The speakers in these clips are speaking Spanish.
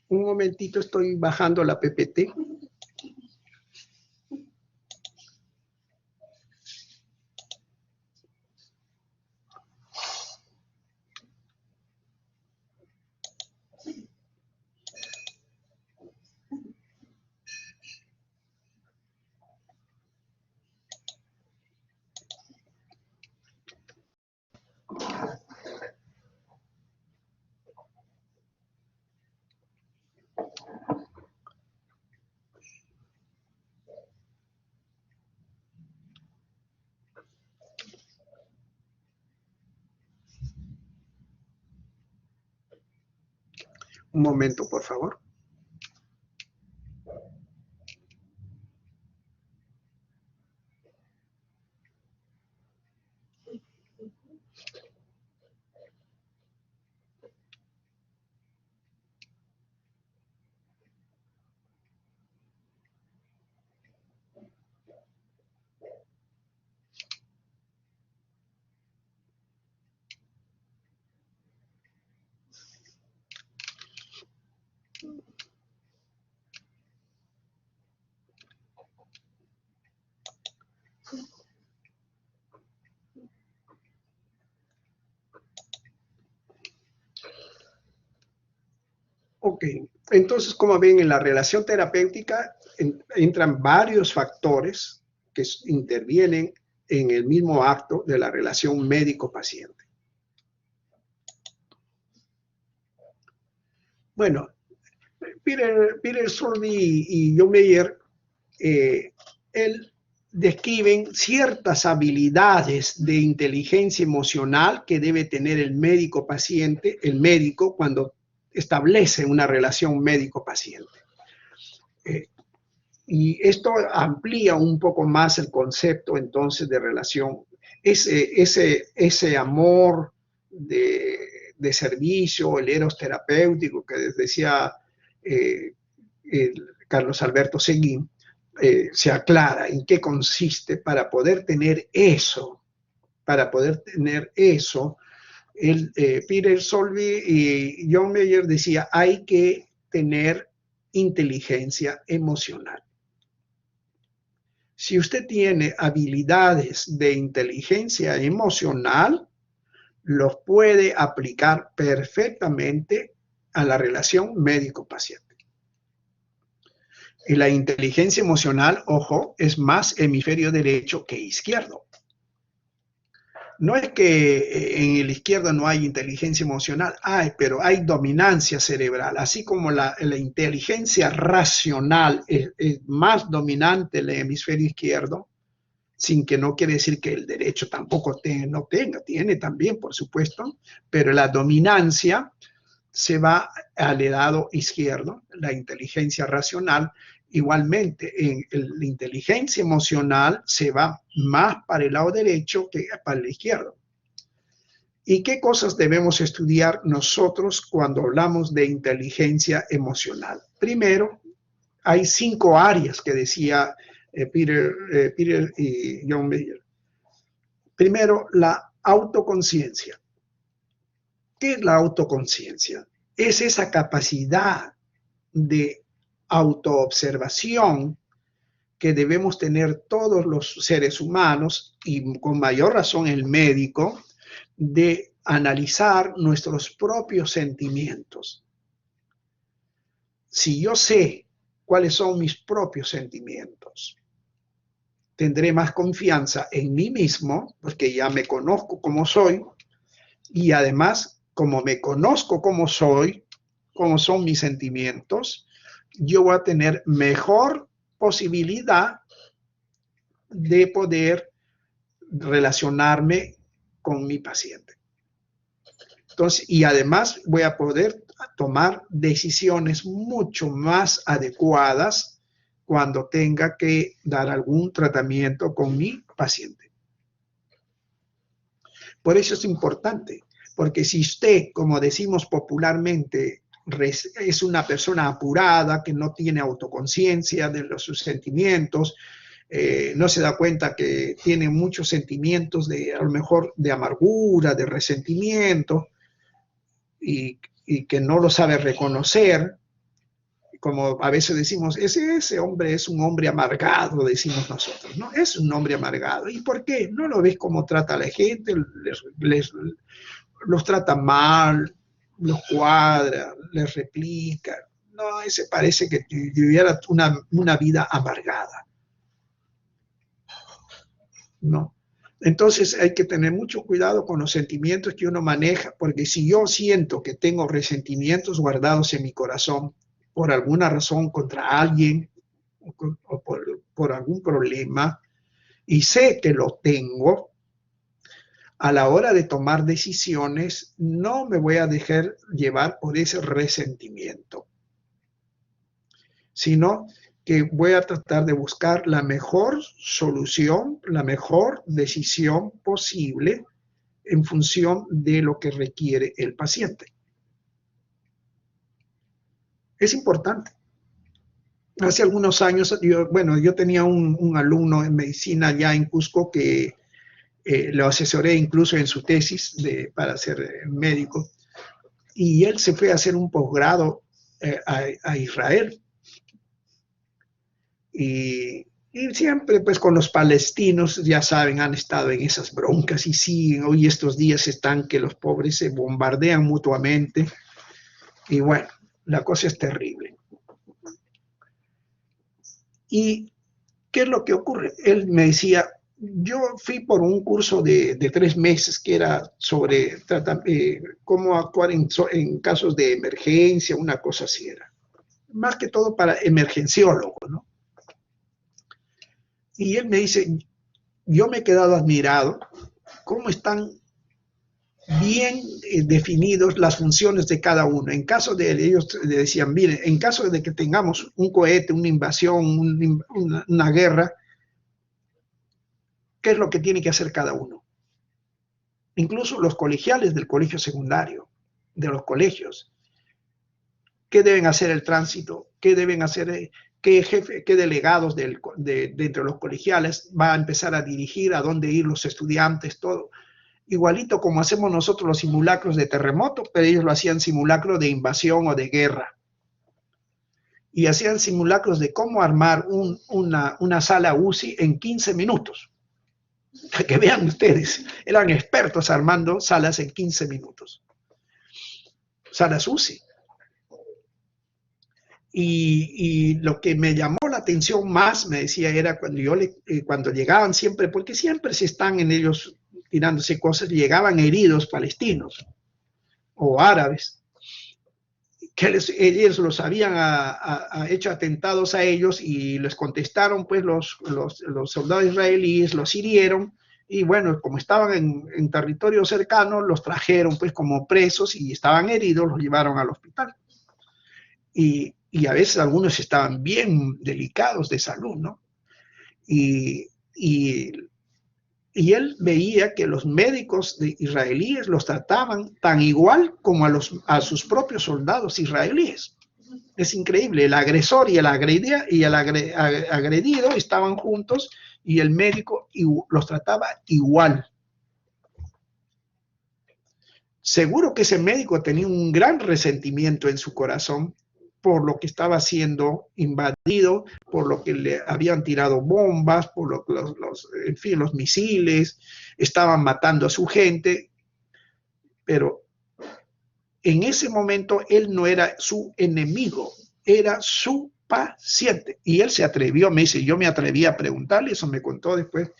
Un momentito, estoy bajando la PPT. Un momento, por favor. Ok, entonces como ven en la relación terapéutica entran varios factores que intervienen en el mismo acto de la relación médico-paciente. Bueno, Peter Solby y John Mayer, él describen ciertas habilidades de inteligencia emocional que debe tener el médico-paciente, el médico cuando establece una relación médico-paciente. Y esto amplía un poco más el concepto entonces de relación. Ese amor de servicio, el eros terapéutico que decía Carlos Alberto Seguín, se aclara en qué consiste para poder tener eso. Peter Solby y John Mayer decía, hay que tener inteligencia emocional. Si usted tiene habilidades de inteligencia emocional, los puede aplicar perfectamente a la relación médico-paciente. Y la inteligencia emocional, ojo, es más hemisferio derecho que izquierdo. No es que en el izquierdo no hay inteligencia emocional, pero hay dominancia cerebral. Así como la inteligencia racional es más dominante en el hemisferio izquierdo, sin que no quiere decir que el derecho tampoco no tenga, tiene también, por supuesto, pero la dominancia se va al lado izquierdo, la inteligencia racional. Igualmente, en la inteligencia emocional se va más para el lado derecho que para el izquierdo. ¿Y qué cosas debemos estudiar nosotros cuando hablamos de inteligencia emocional? Primero, hay 5 áreas que decía Peter y John Mayer. Primero, la autoconciencia. ¿Qué es la autoconciencia? Es esa capacidad de autoobservación que debemos tener todos los seres humanos y con mayor razón el médico, de analizar nuestros propios sentimientos. Si yo sé cuáles son mis propios sentimientos, tendré más confianza en mí mismo, porque ya me conozco como soy, y además, como me conozco como soy, como son mis sentimientos, yo voy a tener mejor posibilidad de poder relacionarme con mi paciente. Entonces, y además voy a poder tomar decisiones mucho más adecuadas cuando tenga que dar algún tratamiento con mi paciente. Por eso es importante, porque si usted, como decimos popularmente, es una persona apurada, que no tiene autoconciencia de sus sentimientos, no se da cuenta que tiene muchos sentimientos a lo mejor de amargura, de resentimiento, y que no lo sabe reconocer, como a veces decimos, ese hombre es un hombre amargado, decimos nosotros, ¿no? Es un hombre amargado. ¿Y por qué? ¿No lo ves cómo trata a la gente? Los trata mal, los cuadra, les replica. No, ese parece que viviera una vida amargada, ¿no? Entonces hay que tener mucho cuidado con los sentimientos que uno maneja, porque si yo siento que tengo resentimientos guardados en mi corazón por alguna razón contra alguien o por algún problema, y sé que lo tengo, a la hora de tomar decisiones no me voy a dejar llevar por ese resentimiento, sino que voy a tratar de buscar la mejor solución, la mejor decisión posible en función de lo que requiere el paciente. Es importante. Hace algunos años, yo tenía un alumno en medicina allá en Cusco que lo asesoré incluso en su tesis para ser médico, y él se fue a hacer un posgrado a Israel. Y siempre pues con los palestinos, ya saben, han estado en esas broncas y siguen. Hoy estos días están que los pobres se bombardean mutuamente. Y bueno, la cosa es terrible. ¿Y qué es lo que ocurre? Él me decía, yo fui por un curso de 3 meses que era sobre cómo actuar en casos de emergencia, una cosa así era. Más que todo para emergenciólogo, ¿no? Y él me dice, yo me he quedado admirado cómo están bien definidos las funciones de cada uno. En caso de ellos le decían, mire, en caso de que tengamos un cohete, una invasión, una guerra, ¿qué es lo que tiene que hacer cada uno? Incluso los colegiales del colegio secundario, de los colegios, ¿qué deben hacer el tránsito? ¿Qué deben hacer? ¿Qué delegados de entre los colegiales va a empezar a dirigir? ¿A dónde ir los estudiantes? Todo. Igualito como hacemos nosotros los simulacros de terremoto, pero ellos lo hacían simulacro de invasión o de guerra. Y hacían simulacros de cómo armar una sala UCI en 15 minutos. Para que vean ustedes, eran expertos armando salas en 15 minutos. Salas UCI. Y lo que me llamó la atención más, me decía, era cuando llegaban siempre, porque siempre se están en ellos tirándose cosas, llegaban heridos palestinos o árabes, que ellos los habían hecho atentados a ellos y les contestaron, pues los soldados israelíes los hirieron, y bueno, como estaban en territorio cercano, los trajeron pues como presos y estaban heridos, los llevaron al hospital. Y a veces algunos estaban bien delicados de salud, ¿no? Y él veía que los médicos israelíes los trataban tan igual como a sus propios soldados israelíes. Es increíble, el agresor y el agredido estaban juntos y el médico los trataba igual. Seguro que ese médico tenía un gran resentimiento en su corazón por lo que estaba siendo invadido, por lo que le habían tirado bombas, por lo que los misiles, estaban matando a su gente, pero en ese momento él no era su enemigo, era su paciente. Y él se atrevió, me dice, yo me atreví a preguntarle, eso me contó después,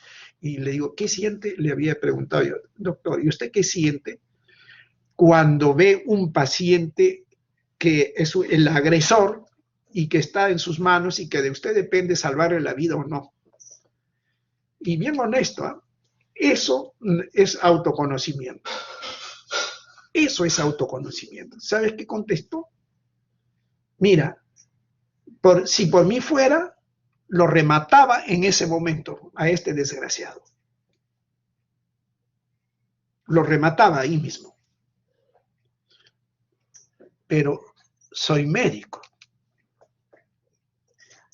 y le digo, ¿qué siente? Le había preguntado yo, doctor, ¿y usted qué siente cuando ve un paciente que es el agresor y que está en sus manos y que de usted depende salvarle la vida o no? Y bien honesto, ¿eh? Eso es autoconocimiento. Eso es autoconocimiento. ¿Sabes qué contestó? Mira, si por mí fuera, lo remataba en ese momento a este desgraciado. Lo remataba ahí mismo. Pero soy médico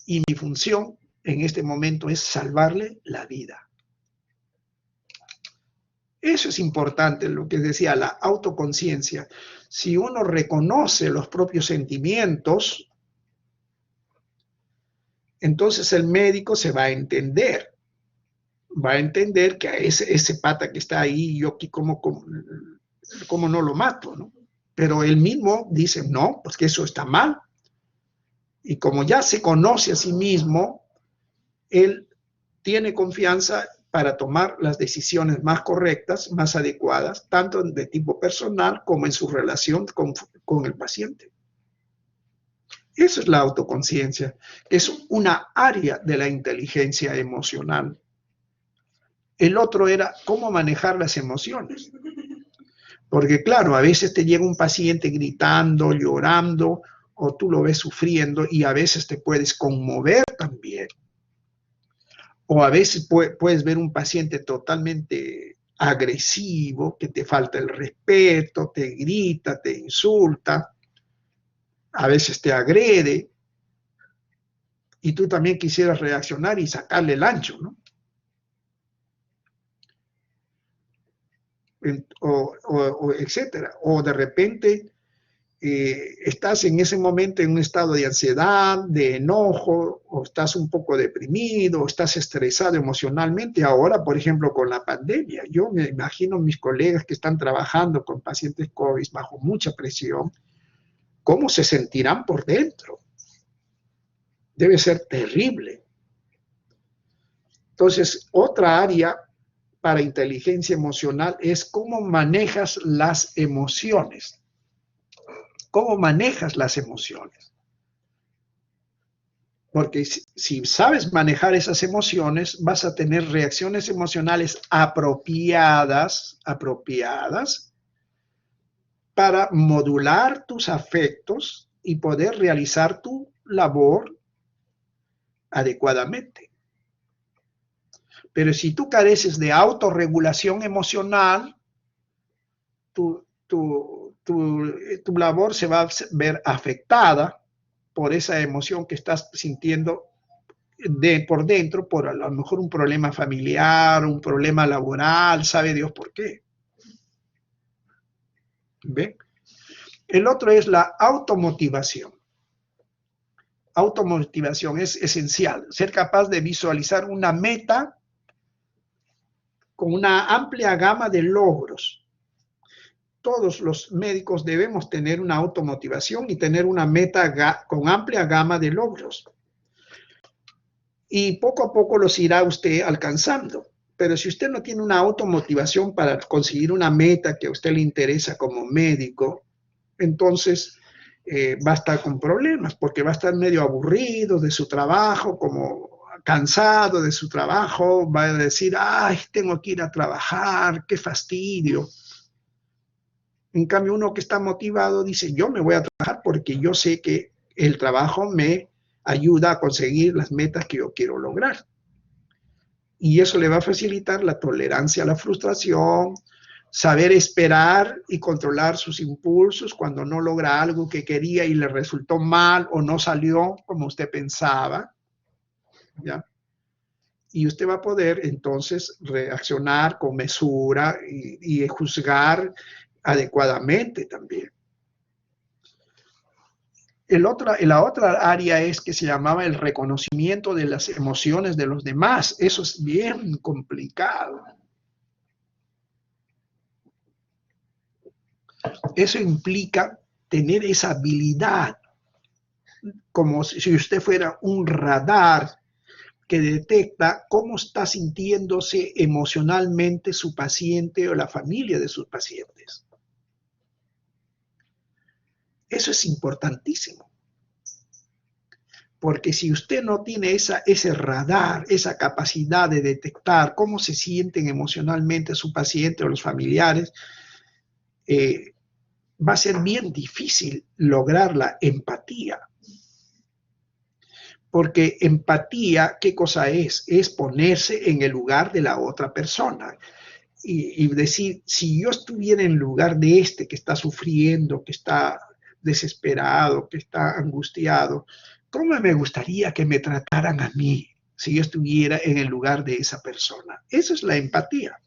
y mi función en este momento es salvarle la vida. Eso es importante, lo que decía, la autoconciencia. Si uno reconoce los propios sentimientos, Entonces el médico se va a entender que a ese pata que está ahí, yo aquí como no lo mato, ¿no? Pero él mismo dice, no, pues que eso está mal. Y como ya se conoce a sí mismo, él tiene confianza para tomar las decisiones más correctas, más adecuadas, tanto de tipo personal como en su relación con el paciente. Eso es la autoconciencia, es una área de la inteligencia emocional. El otro era cómo manejar las emociones. Porque claro, a veces te llega un paciente gritando, llorando, o tú lo ves sufriendo y a veces te puedes conmover también. O a veces puedes ver un paciente totalmente agresivo, que te falta el respeto, te grita, te insulta, a veces te agrede, y tú también quisieras reaccionar y sacarle el ancho, ¿no? O etcétera. O de repente estás en ese momento en un estado de ansiedad, de enojo, o estás un poco deprimido, o estás estresado emocionalmente. Ahora, por ejemplo, con la pandemia, yo me imagino mis colegas que están trabajando con pacientes COVID bajo mucha presión, ¿cómo se sentirán por dentro? Debe ser terrible. Entonces, otra área para inteligencia emocional es cómo manejas las emociones. ¿Cómo manejas las emociones? Porque si sabes manejar esas emociones, vas a tener reacciones emocionales apropiadas para modular tus afectos y poder realizar tu labor adecuadamente. Pero si tú careces de autorregulación emocional, tu labor se va a ver afectada por esa emoción que estás sintiendo por dentro, por a lo mejor un problema familiar, un problema laboral, sabe Dios por qué. ¿Ven? El otro es la automotivación. Automotivación es esencial, ser capaz de visualizar una meta con una amplia gama de logros. Todos los médicos debemos tener una automotivación y tener una meta con amplia gama de logros. Y poco a poco los irá usted alcanzando. Pero si usted no tiene una automotivación para conseguir una meta que a usted le interesa como médico, entonces va a estar con problemas, porque va a estar medio aburrido de su trabajo, como cansado de su trabajo, va a decir, ay, tengo que ir a trabajar, qué fastidio. En cambio, uno que está motivado dice, yo me voy a trabajar porque yo sé que el trabajo me ayuda a conseguir las metas que yo quiero lograr. Y eso le va a facilitar la tolerancia a la frustración, saber esperar y controlar sus impulsos cuando no logra algo que quería y le resultó mal o no salió como usted pensaba, ¿ya? Y usted va a poder entonces reaccionar con mesura y juzgar adecuadamente también. La otra área es que se llamaba el reconocimiento de las emociones de los demás. Eso es bien complicado. Eso implica tener esa habilidad, como si usted fuera un radar que detecta cómo está sintiéndose emocionalmente su paciente o la familia de sus pacientes. Eso es importantísimo. Porque si usted no tiene ese radar, esa capacidad de detectar cómo se sienten emocionalmente su paciente o los familiares, va a ser bien difícil lograr la empatía. Porque empatía, ¿qué cosa es? Es ponerse en el lugar de la otra persona. Y decir, si yo estuviera en el lugar de este que está sufriendo, que está desesperado, que está angustiado, ¿cómo me gustaría que me trataran a mí si yo estuviera en el lugar de esa persona? Eso es la empatía.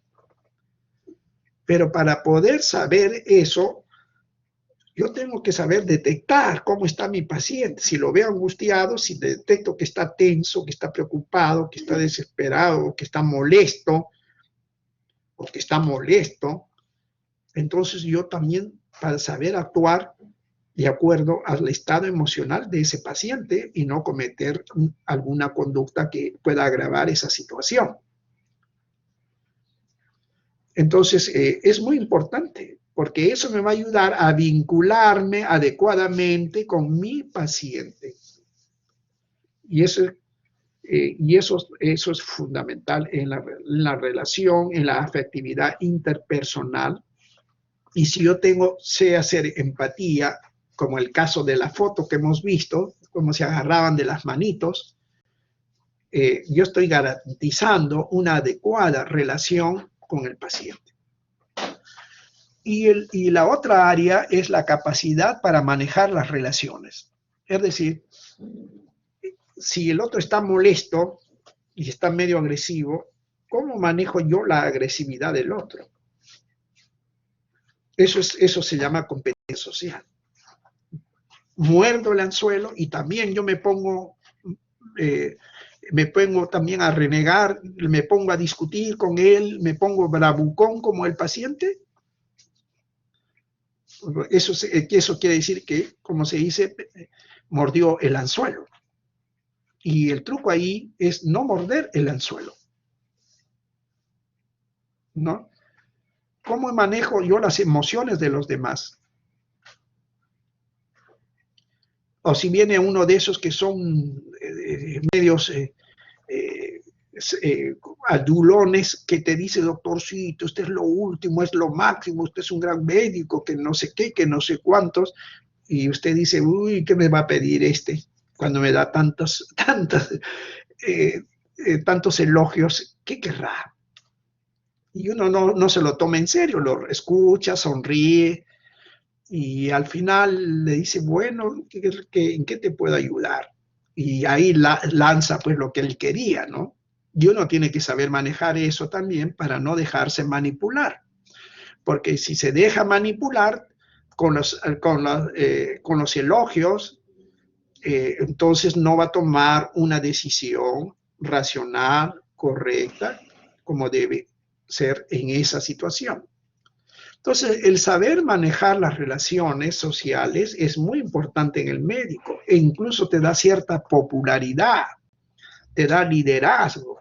Pero para poder saber eso, Yo tengo que saber detectar cómo está mi paciente. Si lo veo angustiado, si detecto que está tenso, que está preocupado, que está desesperado, que está molesto, o que está molesto, entonces yo también, para saber actuar de acuerdo al estado emocional de ese paciente y no cometer alguna conducta que pueda agravar esa situación. Entonces, es muy importante, porque eso me va a ayudar a vincularme adecuadamente con mi paciente. Y eso es fundamental en la relación, en la afectividad interpersonal. Y si yo sé hacer empatía, como el caso de la foto que hemos visto, cómo se agarraban de las manitos, yo estoy garantizando una adecuada relación con el paciente. Y la otra área es la capacidad para manejar las relaciones. Es decir, si el otro está molesto y está medio agresivo, ¿cómo manejo yo la agresividad del otro? Eso se llama competencia social. Muerdo el anzuelo y también yo me pongo también a renegar, me pongo a discutir con él, me pongo bravucón como el paciente. Eso quiere decir que, como se dice, mordió el anzuelo. Y el truco ahí es no morder el anzuelo, ¿no? ¿Cómo manejo yo las emociones de los demás? O si viene uno de esos que son medios adulones, que te dice, doctorcito, usted es lo último, es lo máximo, usted es un gran médico, que no sé qué, que no sé cuántos, y usted dice, uy, ¿qué me va a pedir este? Cuando me da tantos elogios, ¿qué querrá? Y uno no se lo toma en serio, lo escucha, sonríe, y al final le dice, bueno, ¿en qué te puedo ayudar? Y ahí lanza pues lo que él quería, ¿no? Y uno tiene que saber manejar eso también para no dejarse manipular, porque si se deja manipular con los elogios, entonces no va a tomar una decisión racional, correcta, como debe ser en esa situación. Entonces, el saber manejar las relaciones sociales es muy importante en el médico e incluso te da cierta popularidad, te da liderazgo.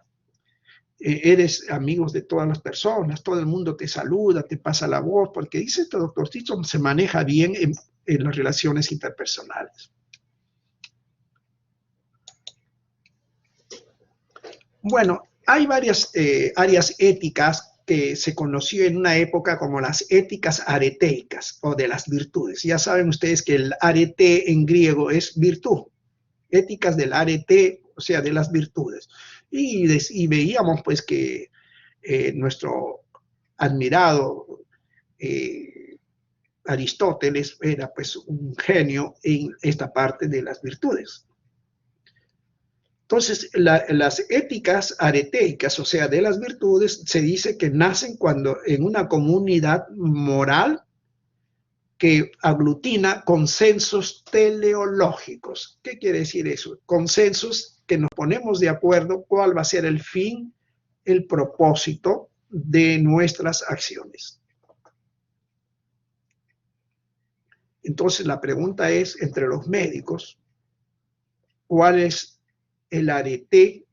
Eres amigos de todas las personas, todo el mundo te saluda, te pasa la voz, porque dice este doctorcito se maneja bien en las relaciones interpersonales. Bueno, hay varias áreas éticas que se conoció en una época como las éticas areteicas o de las virtudes. Ya saben ustedes que el arete en griego es virtud, éticas del arete, o sea, de las virtudes. Y veíamos pues que nuestro admirado Aristóteles era pues un genio en esta parte de las virtudes. Entonces, las éticas areteicas, o sea, de las virtudes, se dice que nacen cuando en una comunidad moral que aglutina consensos teleológicos. ¿Qué quiere decir eso? Consensos que nos ponemos de acuerdo cuál va a ser el fin, el propósito de nuestras acciones. Entonces, la pregunta es, entre los médicos, ¿cuál es el arete?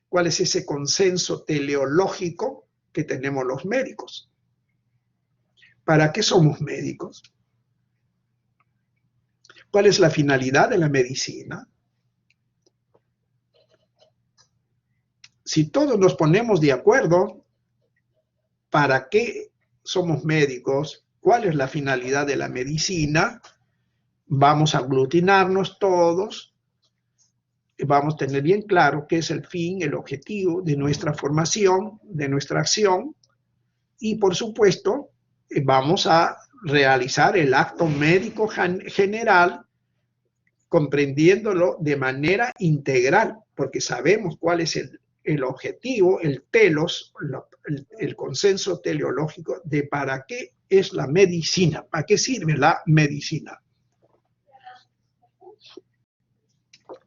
¿Cuál es ese consenso teleológico que tenemos los médicos? ¿Para qué somos médicos? ¿Cuál es la finalidad de la medicina? Si todos nos ponemos de acuerdo, ¿para qué somos médicos? ¿Cuál es la finalidad de la medicina? Vamos a aglutinarnos todos, vamos a tener bien claro qué es el fin, el objetivo de nuestra formación, de nuestra acción, y por supuesto vamos a realizar el acto médico general comprendiéndolo de manera integral, porque sabemos cuál es el objetivo, el telos, el consenso teleológico de para qué es la medicina, para qué sirve la medicina.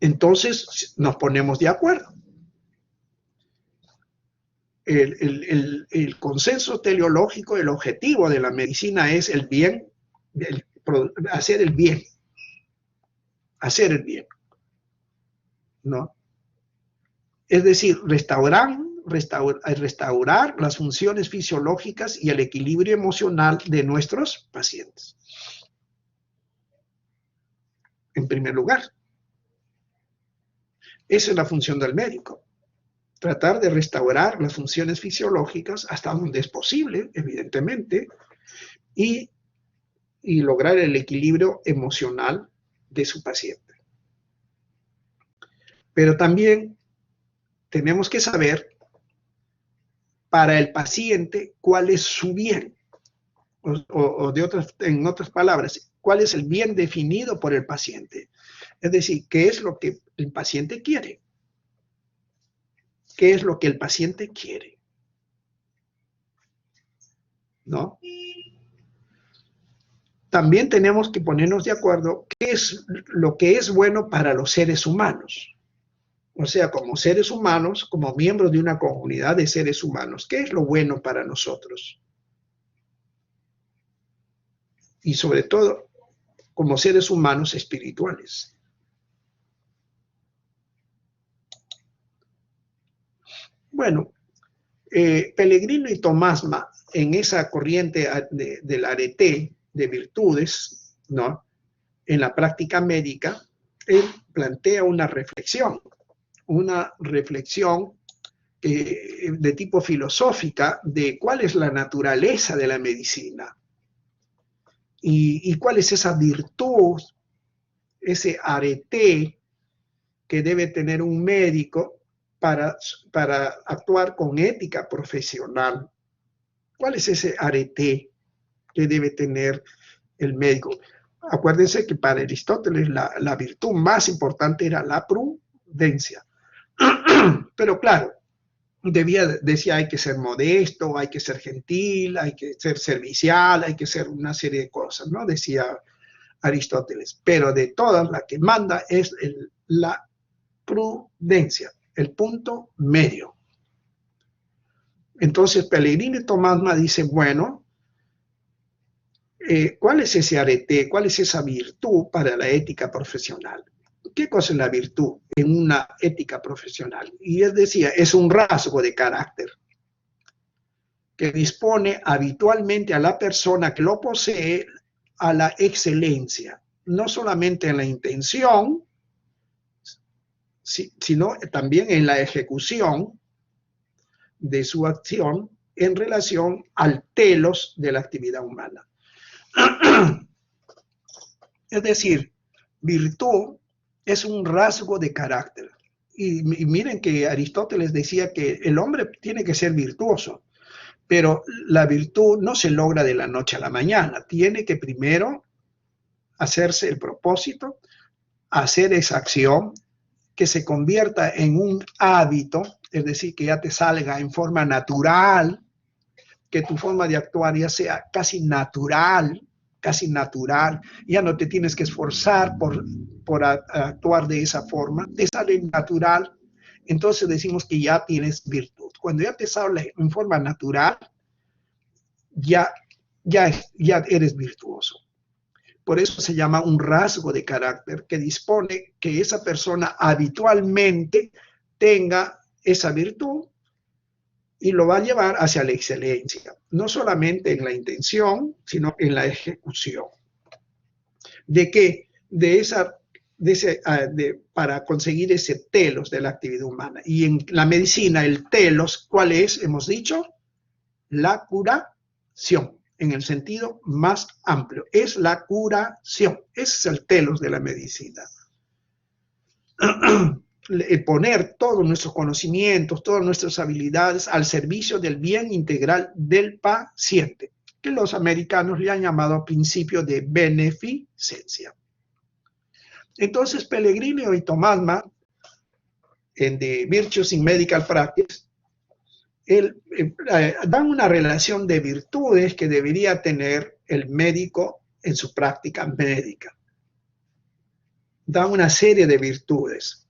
Entonces nos ponemos de acuerdo. El consenso teleológico, el objetivo de la medicina es el bien, hacer el bien, ¿no? Es decir, restaurar las funciones fisiológicas y el equilibrio emocional de nuestros pacientes. En primer lugar, esa es la función del médico. Tratar de restaurar las funciones fisiológicas hasta donde es posible, evidentemente, y lograr el equilibrio emocional de su paciente. Pero también tenemos que saber para el paciente cuál es su bien, en otras palabras, cuál es el bien definido por el paciente. Es decir, qué es lo que el paciente quiere. ¿Qué es lo que el paciente quiere? ¿No? También tenemos que ponernos de acuerdo qué es lo que es bueno para los seres humanos. O sea, como seres humanos, como miembros de una comunidad de seres humanos, ¿qué es lo bueno para nosotros? Y sobre todo, como seres humanos espirituales. Bueno, Pellegrino y Tomasma, en esa corriente del arete de virtudes, ¿no? En la práctica médica, él plantea una reflexión de tipo filosófica de cuál es la naturaleza de la medicina y cuál es esa virtud, ese arete que debe tener un médico para actuar con ética profesional. ¿Cuál es ese arete que debe tener el médico? Acuérdense que para Aristóteles la virtud más importante era la prudencia. Pero claro, decía hay que ser modesto, hay que ser gentil, hay que ser servicial, hay que ser una serie de cosas, ¿no? Decía Aristóteles. Pero de todas, la que manda es la prudencia, el punto medio. Entonces Pellegrino y Tomasma dice, bueno, ¿cuál es ese arete? ¿Cuál es esa virtud para la ética profesional? ¿Qué cosa es la virtud en una ética profesional? Y él decía, es un rasgo de carácter que dispone habitualmente a la persona que lo posee a la excelencia, no solamente en la intención, sino también en la ejecución de su acción en relación al telos de la actividad humana. Es decir, virtud es un rasgo de carácter. Y miren que Aristóteles decía que el hombre tiene que ser virtuoso, pero la virtud no se logra de la noche a la mañana. Tiene que primero hacerse el propósito, hacer esa acción, que se convierta en un hábito, es decir, que ya te salga en forma natural, que tu forma de actuar ya sea casi natural, ya no te tienes que esforzar por actuar de esa forma, te sale natural, entonces decimos que ya tienes virtud. Cuando ya te sale en forma natural, ya eres virtuoso. Por eso se llama un rasgo de carácter que dispone que esa persona habitualmente tenga esa virtud y lo va a llevar hacia la excelencia, no solamente en la intención, sino en la ejecución. ¿De qué? Para conseguir ese telos de la actividad humana. Y en la medicina, el telos, ¿cuál es? Hemos dicho, la curación, en el sentido más amplio. Es la curación. Ese es el telos de la medicina. Poner todos nuestros conocimientos, todas nuestras habilidades al servicio del bien integral del paciente, que los americanos le han llamado principio de beneficencia. Entonces, Pellegrino y Tomasma en The Virtues in Medical Practice, dan una relación de virtudes que debería tener el médico en su práctica médica. Dan una serie de virtudes.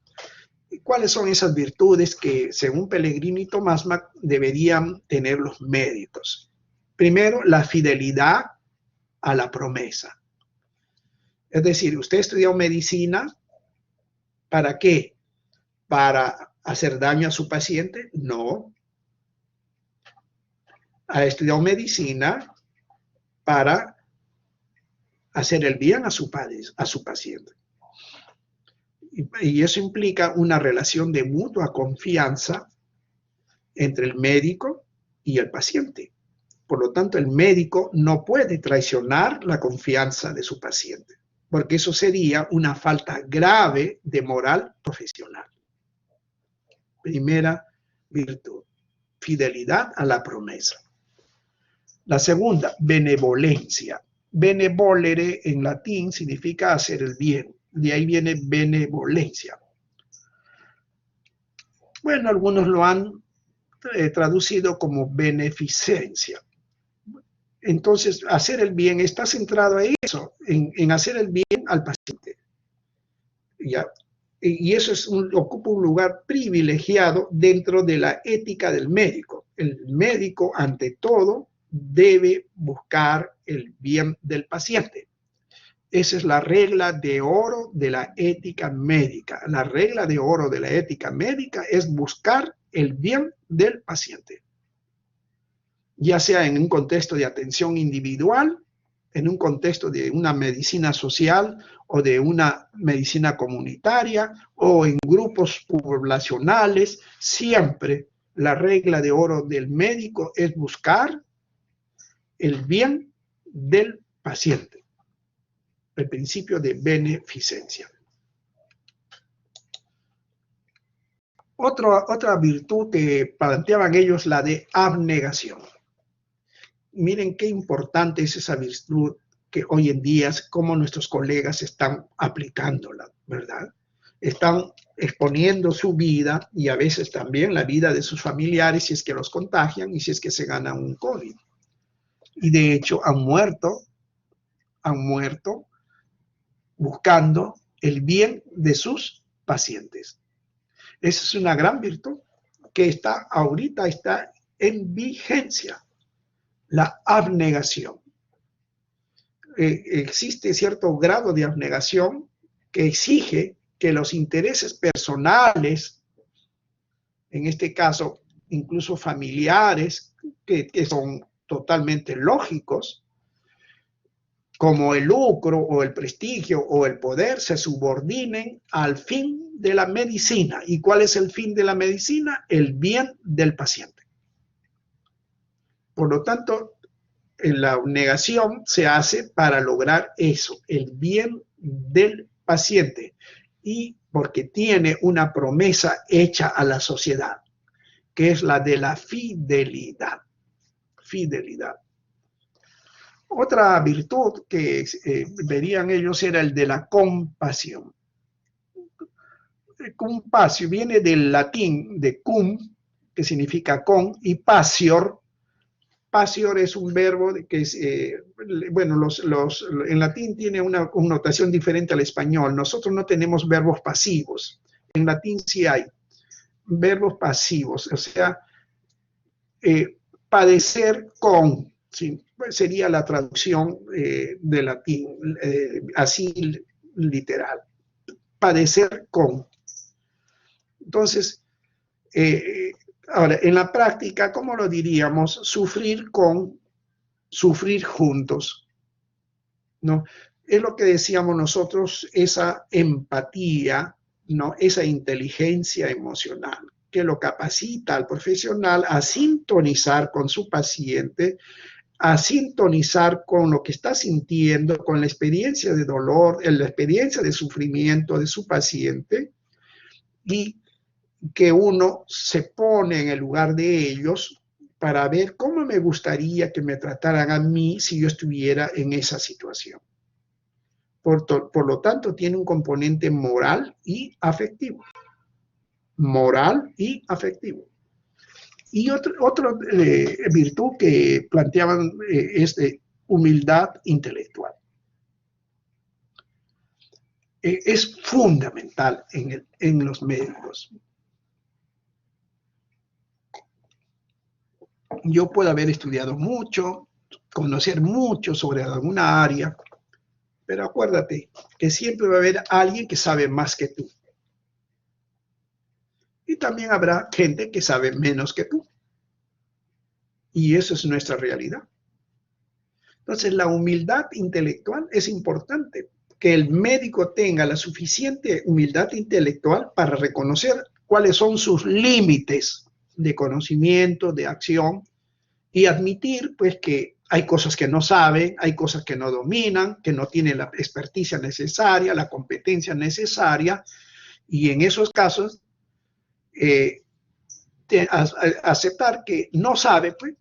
¿Cuáles son esas virtudes que, según Pellegrini y Thomas Mann, deberían tener los médicos? Primero, la fidelidad a la promesa. Es decir, usted estudió medicina, ¿para qué? ¿Para hacer daño a su paciente? No. Ha estudiado medicina para hacer el bien a su paciente. Y eso implica una relación de mutua confianza entre el médico y el paciente. Por lo tanto, el médico no puede traicionar la confianza de su paciente, porque eso sería una falta grave de moral profesional. Primera virtud, fidelidad a la promesa. La segunda, benevolencia. Benevolere en latín significa hacer el bien. De ahí viene benevolencia. Bueno, algunos lo han traducido como beneficencia. Entonces, hacer el bien está centrado en eso, en hacer el bien al paciente. ¿Ya? Y eso ocupa un lugar privilegiado dentro de la ética del médico. El médico, ante todo, debe buscar el bien del paciente. Esa es la regla de oro de la ética médica. La regla de oro de la ética médica es buscar el bien del paciente, ya sea en un contexto de atención individual, en un contexto de una medicina social o de una medicina comunitaria o en grupos poblacionales. Siempre la regla de oro del médico es buscar el bien del paciente. El principio de beneficencia. Otra virtud que planteaban ellos, la de abnegación. Miren qué importante es esa virtud que hoy en día, como nuestros colegas están aplicándola, ¿verdad? Están exponiendo su vida y a veces también la vida de sus familiares si es que los contagian y si es que se ganan un COVID. Y de hecho han muerto buscando el bien de sus pacientes. Esa es una gran virtud que ahorita está en vigencia, la abnegación. Existe cierto grado de abnegación que exige que los intereses personales, en este caso incluso familiares, que son totalmente lógicos, como el lucro o el prestigio o el poder, se subordinen al fin de la medicina. ¿Y cuál es el fin de la medicina? El bien del paciente. Por lo tanto, la abnegación se hace para lograr eso, el bien del paciente, y porque tiene una promesa hecha a la sociedad, que es la de la fidelidad. Fidelidad. Otra virtud que verían ellos era el de la compasión. Compasio viene del latín de cum, que significa con, y pasior. Pasior es un verbo que es, bueno, en latín tiene una connotación diferente al español. Nosotros no tenemos verbos pasivos. En latín sí hay verbos pasivos, o sea, padecer con, ¿sí? Sería la traducción de latín, así literal, padecer con. Entonces, ahora, en la práctica, ¿cómo lo diríamos? Sufrir con, sufrir juntos, ¿no? Es lo que decíamos nosotros, esa empatía, ¿no? Esa inteligencia emocional que lo capacita al profesional a sintonizar con su paciente, a sintonizar con lo que está sintiendo, con la experiencia de dolor, la experiencia de sufrimiento de su paciente, y que uno se pone en el lugar de ellos para ver cómo me gustaría que me trataran a mí si yo estuviera en esa situación. Por lo tanto, tiene un componente moral y afectivo. moral y afectivo. Y otra virtud que planteaban es de humildad intelectual. Es fundamental en los médicos. Yo puedo haber estudiado mucho, conocer mucho sobre alguna área, pero acuérdate que siempre va a haber alguien que sabe más que tú. Y también habrá gente que sabe menos que tú. Y eso es nuestra realidad. Entonces, la humildad intelectual es importante. Que el médico tenga la suficiente humildad intelectual para reconocer cuáles son sus límites de conocimiento, de acción, y admitir pues que hay cosas que no sabe, hay cosas que no dominan, que no tiene la experticia necesaria, la competencia necesaria, y en esos casos aceptar que no sabe, pues,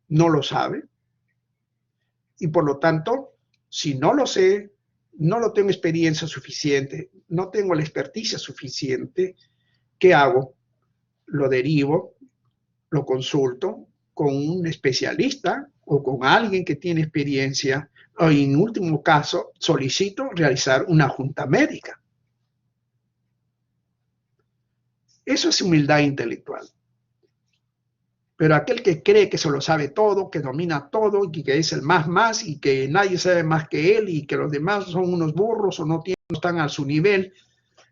no lo sabe, y por lo tanto, si no lo sé, no lo tengo experiencia suficiente, no tengo la experticia suficiente, ¿qué hago? Lo derivo, lo consulto con un especialista o con alguien que tiene experiencia, o en último caso, solicito realizar una junta médica. Eso es humildad intelectual. Pero aquel que cree que se lo sabe todo, que domina todo, y que es el más, y que nadie sabe más que él, y que los demás son unos burros o no están a su nivel,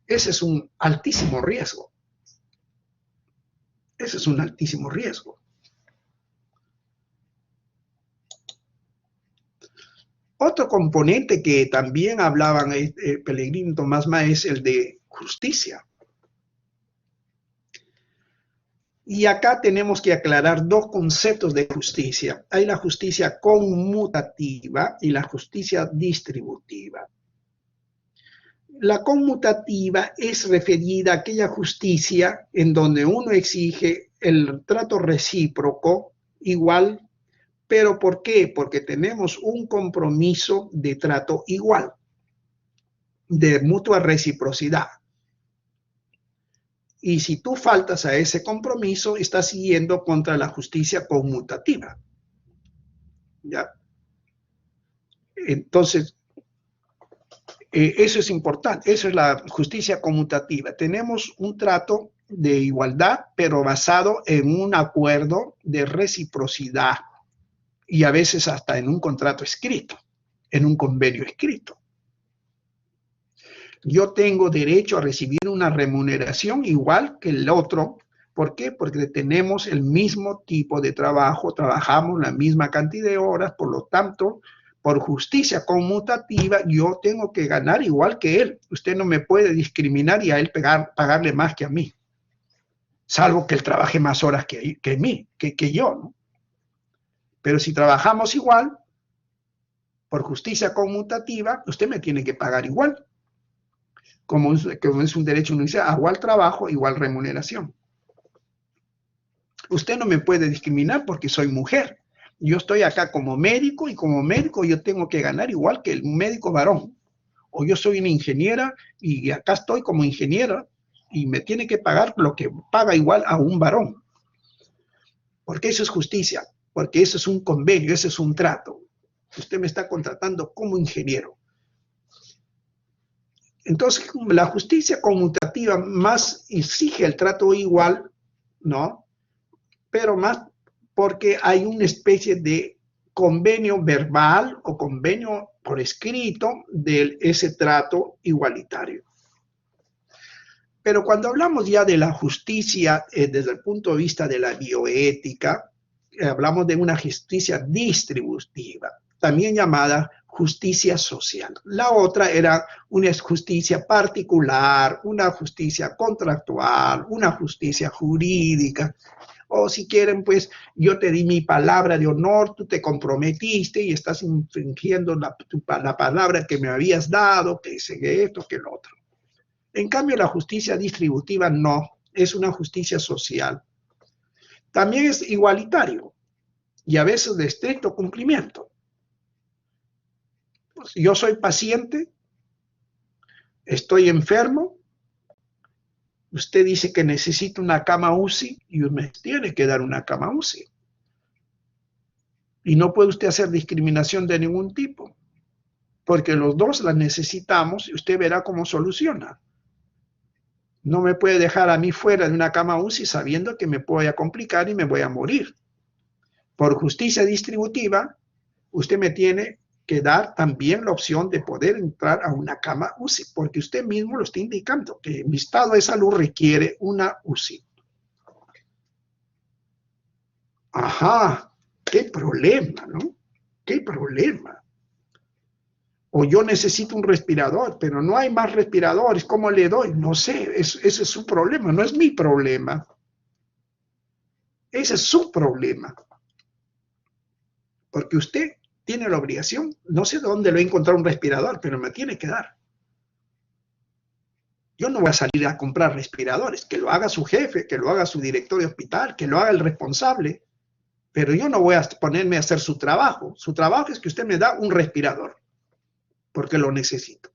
ese es un altísimo riesgo. Ese es un altísimo riesgo. Otro componente que también hablaban Pellegrino y Tomás Más es el de justicia. Y acá tenemos que aclarar dos conceptos de justicia. Hay la justicia conmutativa y la justicia distributiva. La conmutativa es referida a aquella justicia en donde uno exige el trato recíproco igual. ¿Pero por qué? Porque tenemos un compromiso de trato igual, de mutua reciprocidad. Y si tú faltas a ese compromiso, estás yendo contra la justicia conmutativa. ¿Ya? Entonces, eso es importante, eso es la justicia conmutativa. Tenemos un trato de igualdad, pero basado en un acuerdo de reciprocidad y a veces hasta en un contrato escrito, en un convenio escrito. Yo tengo derecho a recibir una remuneración igual que el otro. ¿Por qué? Porque tenemos el mismo tipo de trabajo, trabajamos la misma cantidad de horas, por lo tanto, por justicia conmutativa, yo tengo que ganar igual que él. Usted no me puede discriminar y a él pagarle más que a mí, salvo que él trabaje más horas que yo, ¿no? Pero si trabajamos igual, por justicia conmutativa, usted me tiene que pagar igual. Como es un derecho universal, a igual trabajo, igual remuneración. Usted no me puede discriminar porque soy mujer. Yo estoy acá como médico y como médico yo tengo que ganar igual que el médico varón. O yo soy una ingeniera y acá estoy como ingeniera y me tiene que pagar lo que paga igual a un varón. Porque eso es justicia, porque eso es un convenio, eso es un trato. Usted me está contratando como ingeniero. Entonces, la justicia conmutativa más exige el trato igual, ¿no? Pero más porque hay una especie de convenio verbal o convenio por escrito de ese trato igualitario. Pero cuando hablamos ya de la justicia desde el punto de vista de la bioética, hablamos de una justicia distributiva, también llamada justicia social. La otra era una justicia particular, una justicia contractual, una justicia jurídica. O si quieren, pues yo te di mi palabra de honor, tú te comprometiste y estás infringiendo la palabra que me habías dado, que hice esto, que lo otro. En cambio, la justicia distributiva no, es una justicia social. También es igualitario y a veces de estricto cumplimiento. Pues yo soy paciente, estoy enfermo, Usted dice que necesita una cama UCI y me tiene que dar una cama UCI. Y no puede usted hacer discriminación de ningún tipo, porque los dos la necesitamos y usted verá cómo soluciona. No me puede dejar a mí fuera de una cama UCI sabiendo que me voy a complicar y me voy a morir. Por justicia distributiva, usted me tiene que dar también la opción de poder entrar a una cama UCI, porque usted mismo lo está indicando, que mi estado de salud requiere una UCI. Ajá, qué problema, ¿no? Qué problema. O yo necesito un respirador, pero no hay más respiradores, ¿cómo le doy? No sé, ese es su problema, no es mi problema. Ese es su problema. Porque usted tiene la obligación, no sé dónde lo he encontrado un respirador, pero me tiene que dar. Yo no voy a salir a comprar respiradores, que lo haga su jefe, que lo haga su director de hospital, que lo haga el responsable, pero yo no voy a ponerme a hacer su trabajo. Su trabajo es que usted me da un respirador, porque lo necesito.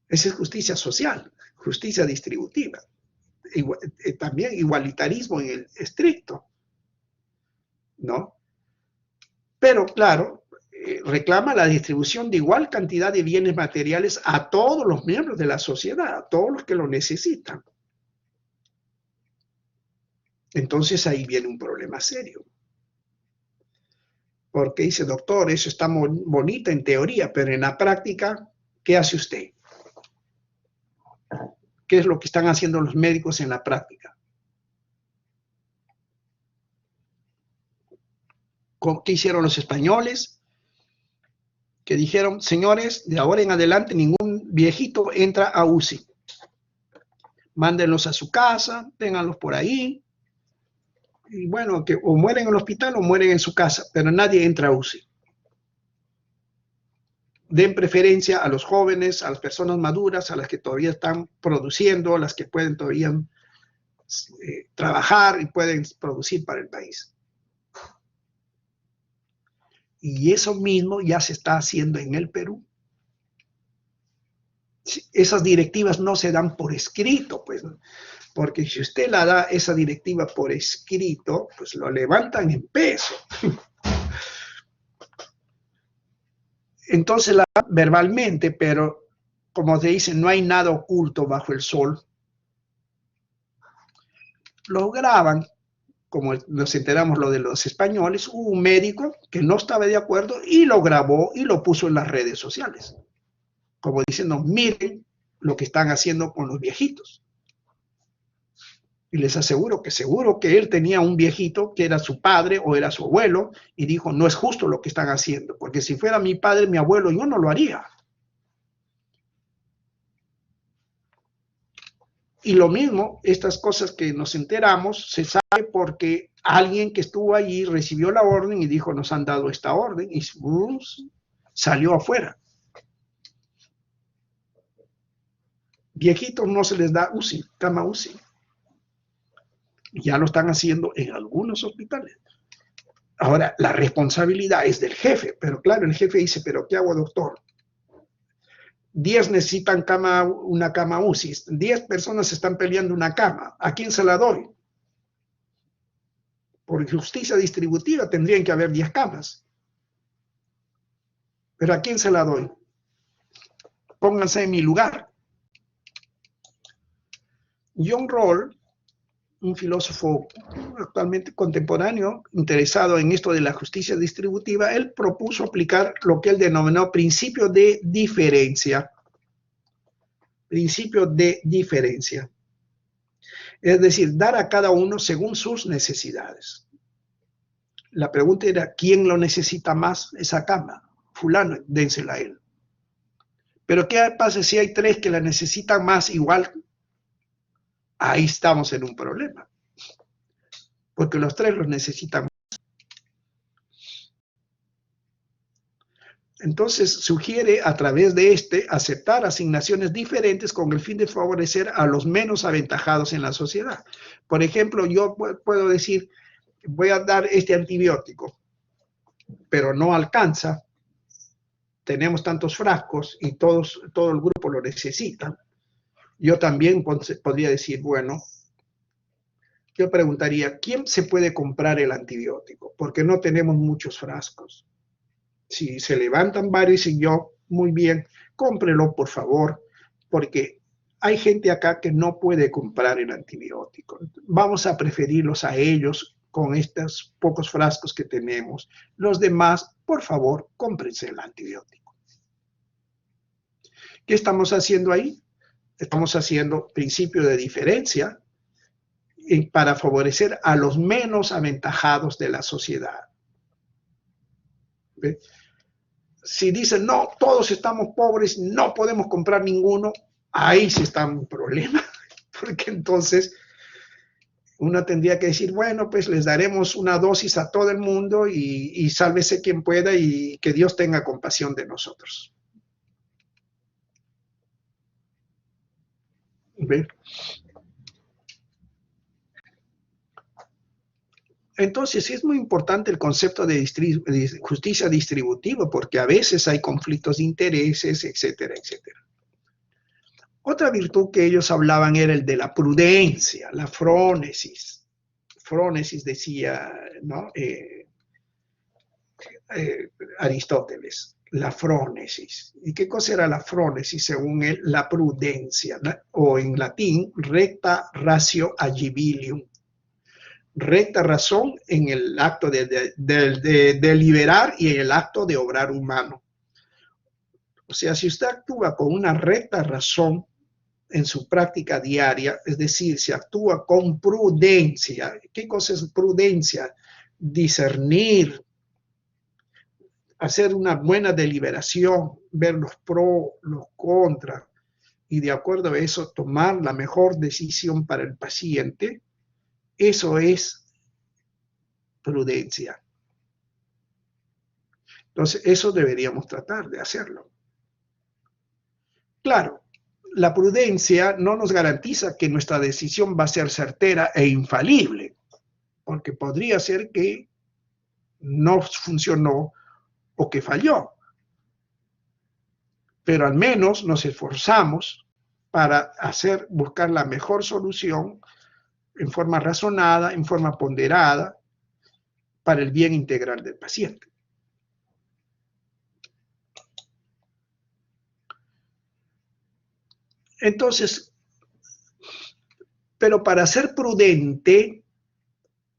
Esa es justicia social, justicia distributiva. También igualitarismo en el estricto, ¿no? Pero claro, reclama la distribución de igual cantidad de bienes materiales a todos los miembros de la sociedad, a todos los que lo necesitan. Entonces ahí viene un problema serio. Porque dice, doctor, eso está muy bonito en teoría, pero en la práctica, ¿qué hace usted? ¿Qué es lo que están haciendo los médicos en la práctica? ¿Qué hicieron los españoles? Que dijeron, señores, de ahora en adelante ningún viejito entra a UCI. Mándenlos a su casa, ténganlos por ahí. Y bueno, que o mueren en el hospital o mueren en su casa, pero nadie entra a UCI. Den preferencia a los jóvenes, a las personas maduras, a las que todavía están produciendo, a las que pueden todavía trabajar y pueden producir para el país. Y eso mismo ya se está haciendo en el Perú. Esas directivas no se dan por escrito, pues, porque si usted la da esa directiva por escrito, pues lo levantan en peso. Entonces la dan verbalmente, pero como se dice, no hay nada oculto bajo el sol. Lo graban, como nos enteramos lo de los españoles, hubo un médico que no estaba de acuerdo y lo grabó y lo puso en las redes sociales. Como diciendo, miren lo que están haciendo con los viejitos. Y les aseguro que seguro que él tenía un viejito que era su padre o era su abuelo y dijo, no es justo lo que están haciendo, porque si fuera mi padre, mi abuelo, yo no lo haría. Y lo mismo, estas cosas que nos enteramos, se sabe porque alguien que estuvo allí recibió la orden y dijo, nos han dado esta orden y salió afuera. Viejitos no se les da UCI, cama UCI. Ya lo están haciendo en algunos hospitales. Ahora, la responsabilidad es del jefe, pero claro, el jefe dice, ¿pero qué hago, doctor? 10 necesitan una cama UCI, 10 personas están peleando una cama, ¿a quién se la doy? Por justicia distributiva tendrían que haber 10 camas. ¿Pero a quién se la doy? Pónganse en mi lugar. John Rawls, un filósofo actualmente contemporáneo, interesado en esto de la justicia distributiva, él propuso aplicar lo que él denominó principio de diferencia. Principio de diferencia. Es decir, dar a cada uno según sus necesidades. La pregunta era, ¿quién lo necesita más esa cama? Fulano, dénsela a él. Pero ¿qué pasa si hay 3 que la necesitan más igual? Ahí estamos en un problema. Porque los 3 los necesitan más. Entonces sugiere a través de aceptar asignaciones diferentes con el fin de favorecer a los menos aventajados en la sociedad. Por ejemplo, yo puedo decir, voy a dar este antibiótico, pero no alcanza. tenemos tantos frascos y todo el grupo lo necesita, yo también podría decir, bueno, yo preguntaría, ¿quién se puede comprar el antibiótico? Porque no tenemos muchos frascos. Si se levantan varios y yo, muy bien, cómprelo por favor, porque hay gente acá que no puede comprar el antibiótico. Vamos a preferirlos a ellos con estos pocos frascos que tenemos. Los demás, por favor, cómprense el antibiótico. ¿Qué estamos haciendo ahí? Estamos haciendo principio de diferencia para favorecer a los menos aventajados de la sociedad. ¿Ve? Si dicen, no, todos estamos pobres, no podemos comprar ninguno, ahí sí está un problema, porque entonces uno tendría que decir, bueno, pues les daremos una dosis a todo el mundo y sálvese quien pueda y que Dios tenga compasión de nosotros. ¿Ve? Entonces, es muy importante el concepto de justicia distributiva, porque a veces hay conflictos de intereses, etcétera, etcétera. Otra virtud que ellos hablaban era el de la prudencia, la frónesis. Frónesis decía, ¿no? Aristóteles, la frónesis. ¿Y qué cosa era la frónesis? Según él, la prudencia, ¿no? O en latín, recta ratio agibilium. Recta razón en el acto de deliberar y en el acto de obrar humano. O sea, si usted actúa con una recta razón en su práctica diaria, es decir, si actúa con prudencia, ¿qué cosa es prudencia? Discernir, hacer una buena deliberación, ver los pros, los contras, y de acuerdo a eso tomar la mejor decisión para el paciente, eso es prudencia. Entonces, eso deberíamos tratar de hacerlo. Claro, la prudencia no nos garantiza que nuestra decisión va a ser certera e infalible, porque podría ser que no funcionó o que falló. Pero al menos nos esforzamos para buscar la mejor solución en forma razonada, en forma ponderada, para el bien integral del paciente. Entonces, pero para ser prudente,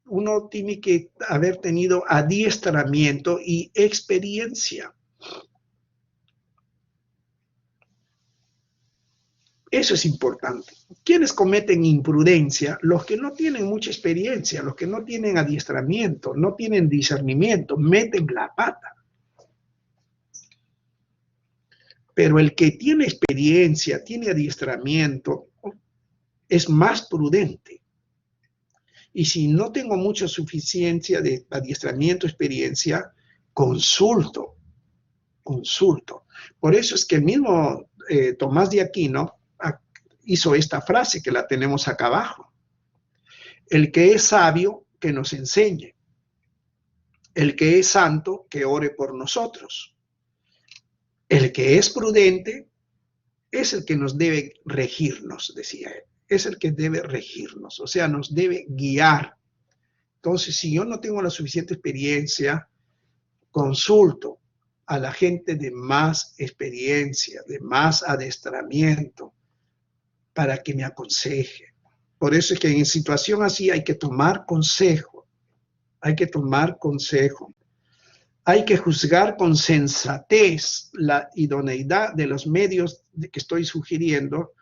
uno tiene que haber tenido adiestramiento y experiencia. Eso es importante. ¿Quiénes cometen imprudencia? Los que no tienen mucha experiencia, los que no tienen adiestramiento, no tienen discernimiento, meten la pata. Pero el que tiene experiencia, tiene adiestramiento, es más prudente. Y si no tengo mucha suficiencia de adiestramiento, experiencia, consulto. Por eso es que el mismo Tomás de Aquino hizo esta frase que la tenemos acá abajo. El que es sabio, que nos enseñe. El que es santo, que ore por nosotros. El que es prudente es el que nos debe regirnos, decía él. Es el que debe regirnos, o sea, nos debe guiar. Entonces, si yo no tengo la suficiente experiencia, consulto a la gente de más experiencia, de más adestramiento, para que me aconseje. Por eso es que en situación así hay que tomar consejo, hay que tomar consejo. Hay que juzgar con sensatez la idoneidad de los medios que estoy sugiriendo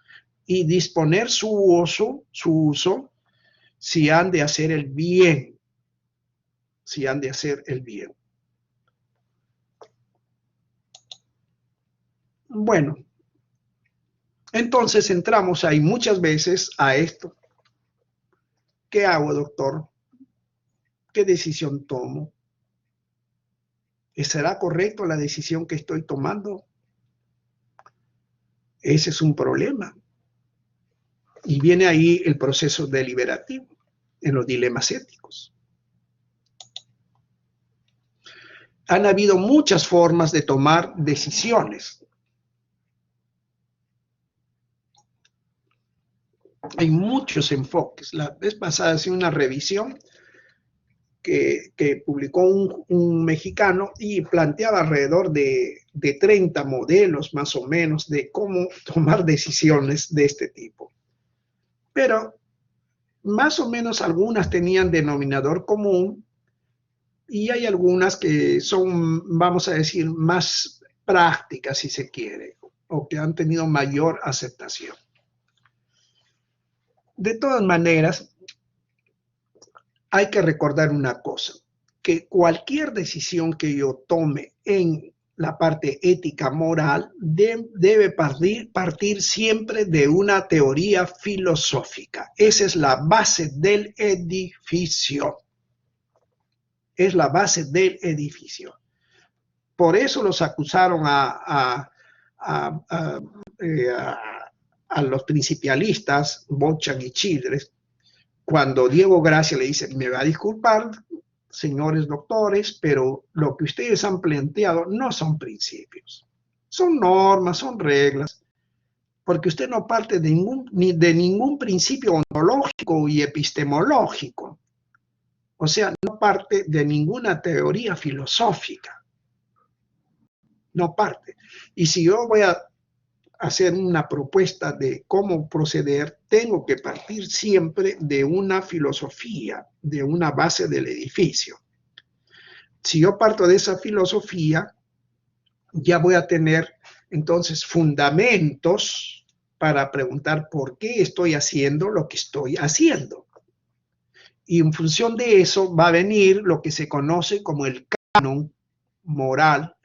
y disponer su uso si han de hacer el bien, si han de hacer el bien. Bueno, entonces entramos ahí muchas veces a esto. ¿Qué hago, doctor? ¿Qué decisión tomo? ¿Será correcto la decisión que estoy tomando? Ese es un problema. Y viene ahí el proceso deliberativo en los dilemas éticos. han habido muchas formas de tomar decisiones. Hay muchos enfoques. La vez pasada hice una revisión que publicó un mexicano y planteaba alrededor de 30 modelos más o menos de cómo tomar decisiones de este tipo. Pero más o menos algunas tenían denominador común y hay algunas que son, vamos a decir, más prácticas si se quiere, o que han tenido mayor aceptación. De todas maneras, hay que recordar una cosa, que cualquier decisión que yo tome en la parte ética moral debe partir siempre de una teoría filosófica. Esa es la base del edificio. Es la base del edificio. Por eso los acusaron a los principialistas, Beauchamp y Childress, cuando Diego Gracia le dice, me va a disculpar, señores doctores, pero lo que ustedes han planteado no son principios, son normas, son reglas, porque usted no parte de ningún principio ontológico y epistemológico, o sea, no parte de ninguna teoría filosófica, no parte. Y si yo voy a hacer una propuesta de cómo proceder, tengo que partir siempre de una filosofía, de una base del edificio. Si yo parto de esa filosofía, ya voy a tener entonces fundamentos para preguntar por qué estoy haciendo lo que estoy haciendo. Y en función de eso va a venir lo que se conoce como el canon moral,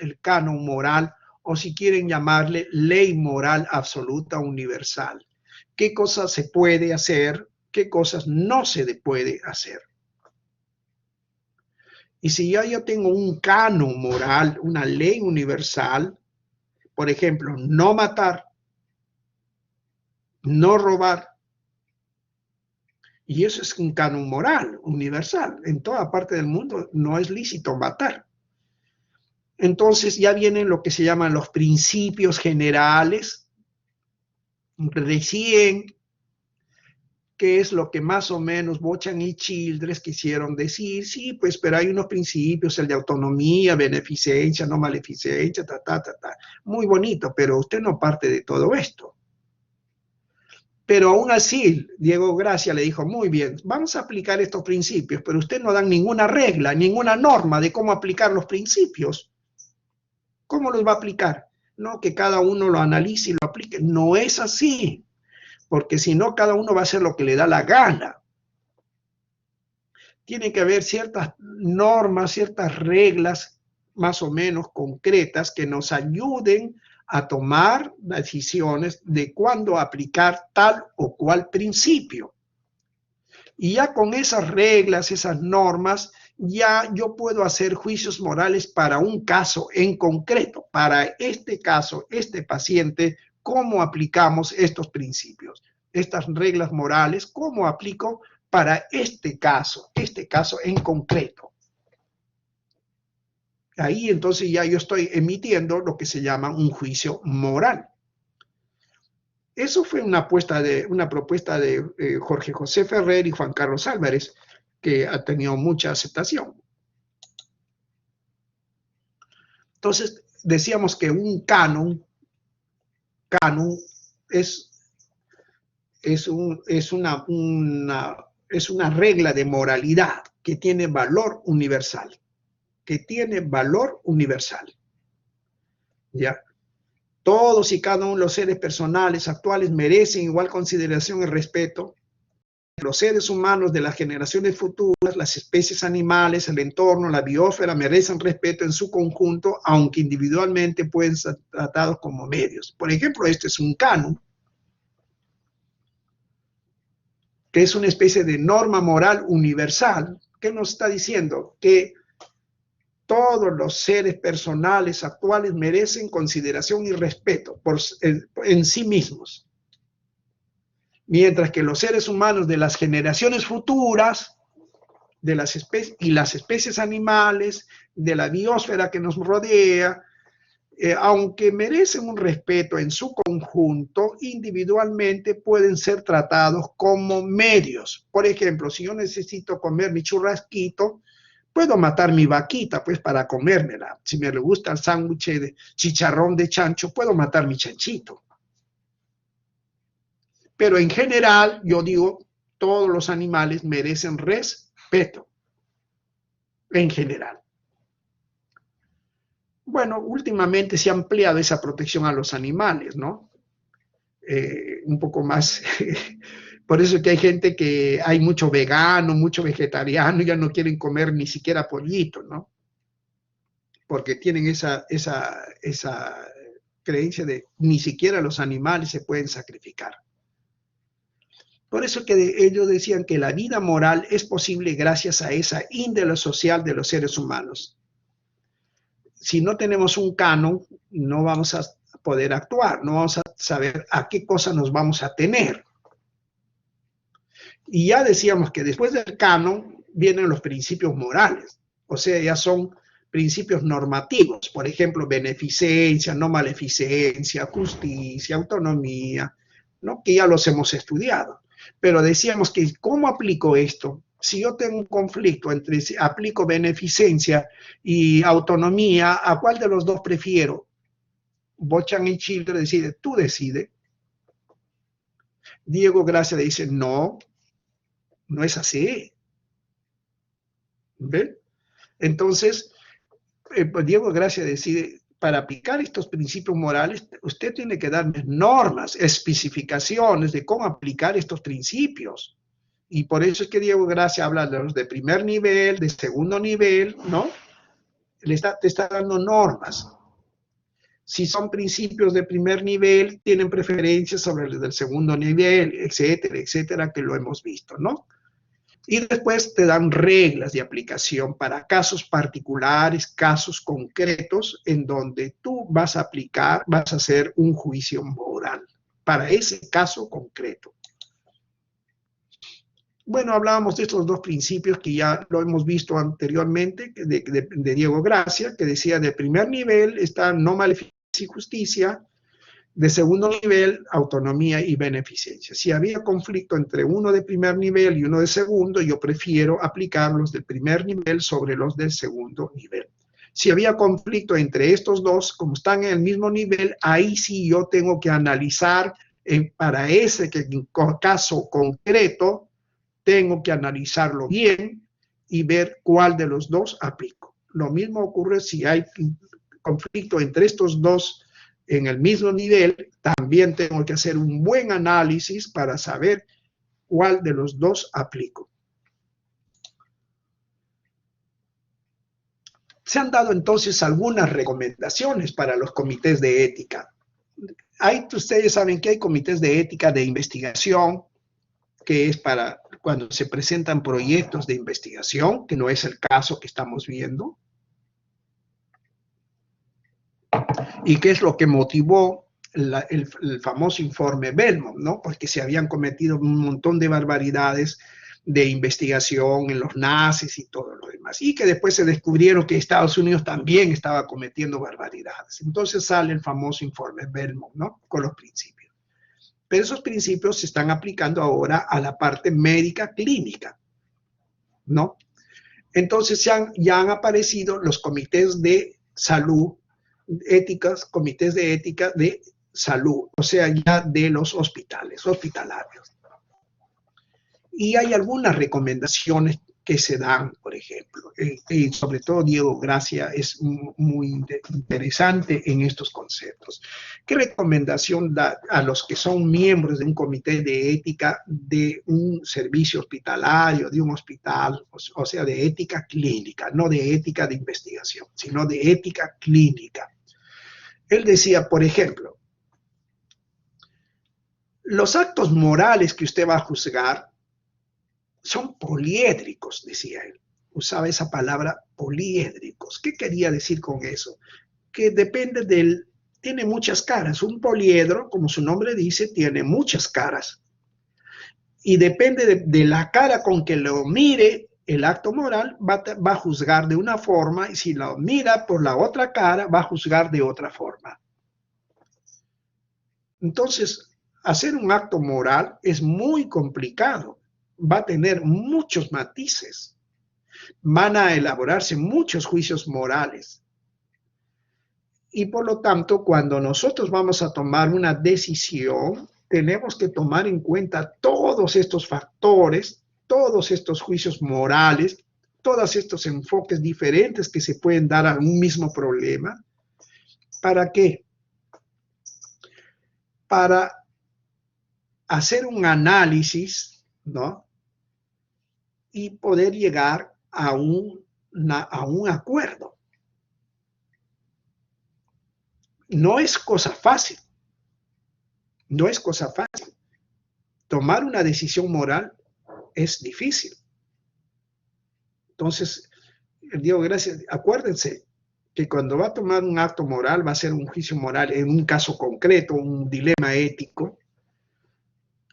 o si quieren llamarle ley moral absoluta universal. ¿Qué cosas se puede hacer? ¿Qué cosas no se puede hacer? Y si yo tengo un canon moral, una ley universal, por ejemplo, no matar, no robar, y eso es un canon moral universal. En toda parte del mundo no es lícito matar. Entonces ya vienen lo que se llaman los principios generales, recién, que es lo que más o menos Beauchamp y Childress quisieron decir, sí, pues, pero hay unos principios, el de autonomía, beneficencia, no maleficencia, muy bonito, pero usted no parte de todo esto. Pero aún así, Diego Gracia le dijo, muy bien, vamos a aplicar estos principios, pero usted no dan ninguna regla, ninguna norma de cómo aplicar los principios. ¿Cómo los va a aplicar? No, que cada uno lo analice y lo aplique. No es así, porque si no, cada uno va a hacer lo que le da la gana. Tiene que haber ciertas normas, ciertas reglas más o menos concretas que nos ayuden a tomar decisiones de cuándo aplicar tal o cual principio. Y ya con esas reglas, esas normas, ya yo puedo hacer juicios morales para un caso en concreto, para este caso, este paciente, cómo aplicamos estos principios, estas reglas morales, cómo aplico para este caso en concreto. Ahí entonces ya yo estoy emitiendo lo que se llama un juicio moral. Eso fue una propuesta de Jorge José Ferrer y Juan Carlos Álvarez, que ha tenido mucha aceptación. Entonces, decíamos que un canon es una regla de moralidad que tiene valor universal, ¿ya? Todos y cada uno de los seres personales actuales merecen igual consideración y respeto. Los seres humanos de las generaciones futuras, las especies animales, el entorno, la biosfera merecen respeto en su conjunto, aunque individualmente pueden ser tratados como medios. Por ejemplo, este es un canon, que es una especie de norma moral universal, que nos está diciendo que todos los seres personales actuales merecen consideración y respeto en sí mismos. Mientras que los seres humanos de las generaciones futuras de las especies y las especies animales, de la biosfera que nos rodea, aunque merecen un respeto en su conjunto, individualmente pueden ser tratados como medios. Por ejemplo, si yo necesito comer mi churrasquito, puedo matar mi vaquita, pues, para comérmela. Si me le gusta el sándwich de chicharrón de chancho, puedo matar mi chanchito. Pero en general, yo digo, todos los animales merecen respeto, en general. Bueno, últimamente se ha ampliado esa protección a los animales, ¿no? Un poco más. Por eso es que hay gente que hay mucho vegano, mucho vegetariano, ya no quieren comer ni siquiera pollito, ¿no? Porque tienen esa creencia de ni siquiera los animales se pueden sacrificar. Por eso que ellos decían que la vida moral es posible gracias a esa índole social de los seres humanos. Si no tenemos un canon, no vamos a poder actuar, no vamos a saber a qué cosa nos vamos a tener. Y ya decíamos que después del canon vienen los principios morales, o sea, ya son principios normativos, por ejemplo, beneficencia, no maleficencia, justicia, autonomía, ¿no? Que ya los hemos estudiado. Pero decíamos que, ¿cómo aplico esto? Si yo tengo un conflicto entre si aplico beneficencia y autonomía, ¿a cuál de los dos prefiero? Bochan y Childress decide, tú decide. Diego Gracia dice, no, no es así. ¿Ven? Entonces, pues Diego Gracia decide, para aplicar estos principios morales, usted tiene que darme normas, especificaciones de cómo aplicar estos principios. Y por eso es que Diego Gracia habla de los de primer nivel, de segundo nivel, ¿no? Te está dando normas. Si son principios de primer nivel, tienen preferencias sobre los del segundo nivel, etcétera, etcétera, que lo hemos visto, ¿no? Y después te dan reglas de aplicación para casos particulares, casos concretos, en donde tú vas a aplicar, vas a hacer un juicio moral para ese caso concreto. Bueno, hablábamos de estos dos principios que ya lo hemos visto anteriormente, de Diego Gracia, que decía de primer nivel está no maleficencia y justicia, de segundo nivel, autonomía y beneficencia. Si había conflicto entre uno de primer nivel y uno de segundo, yo prefiero aplicar los de primer nivel sobre los del segundo nivel. Si había conflicto entre estos dos, como están en el mismo nivel, ahí sí yo tengo que analizar para ese caso concreto, tengo que analizarlo bien y ver cuál de los dos aplico. Lo mismo ocurre si hay conflicto entre estos dos en el mismo nivel, también tengo que hacer un buen análisis para saber cuál de los dos aplico. Se han dado entonces algunas recomendaciones para los comités de ética. Ustedes saben que hay comités de ética de investigación, que es para cuando se presentan proyectos de investigación, que no es el caso que estamos viendo. ¿Y qué es lo que motivó el famoso informe Belmont, ¿no? Porque se habían cometido un montón de barbaridades de investigación en los nazis y todo lo demás. Y que después se descubrieron que Estados Unidos también estaba cometiendo barbaridades. Entonces sale el famoso informe Belmont, ¿no? Con los principios. Pero esos principios se están aplicando ahora a la parte médica clínica, ¿no? Entonces ya han aparecido los comités de salud éticas, comités de ética de salud, o sea, ya de los hospitales, hospitalarios. Y hay algunas recomendaciones que se dan, por ejemplo, y sobre todo Diego Gracia es muy interesante en estos conceptos. ¿Qué recomendación da a los que son miembros de un comité de ética de un servicio hospitalario, de un hospital, o sea, de ética clínica, no de ética de investigación, sino de ética clínica? Él decía, por ejemplo, los actos morales que usted va a juzgar son poliédricos, decía él. Usaba esa palabra poliédricos. ¿Qué quería decir con eso? Que depende tiene muchas caras. Un poliedro, como su nombre dice, tiene muchas caras. Y depende de la cara con que lo mire, el acto moral va a juzgar de una forma y si lo mira por la otra cara, va a juzgar de otra forma. Entonces, hacer un acto moral es muy complicado. Va a tener muchos matices. Van a elaborarse muchos juicios morales. Y por lo tanto, cuando nosotros vamos a tomar una decisión, tenemos que tomar en cuenta todos estos factores, todos estos juicios morales, todos estos enfoques diferentes que se pueden dar a un mismo problema. ¿Para qué? Para hacer un análisis, ¿no? Y poder llegar a un acuerdo. No es cosa fácil. No es cosa fácil. Tomar una decisión moral es difícil. Entonces, Dios, gracias. Acuérdense que cuando va a tomar un acto moral, va a ser un juicio moral en un caso concreto, un dilema ético.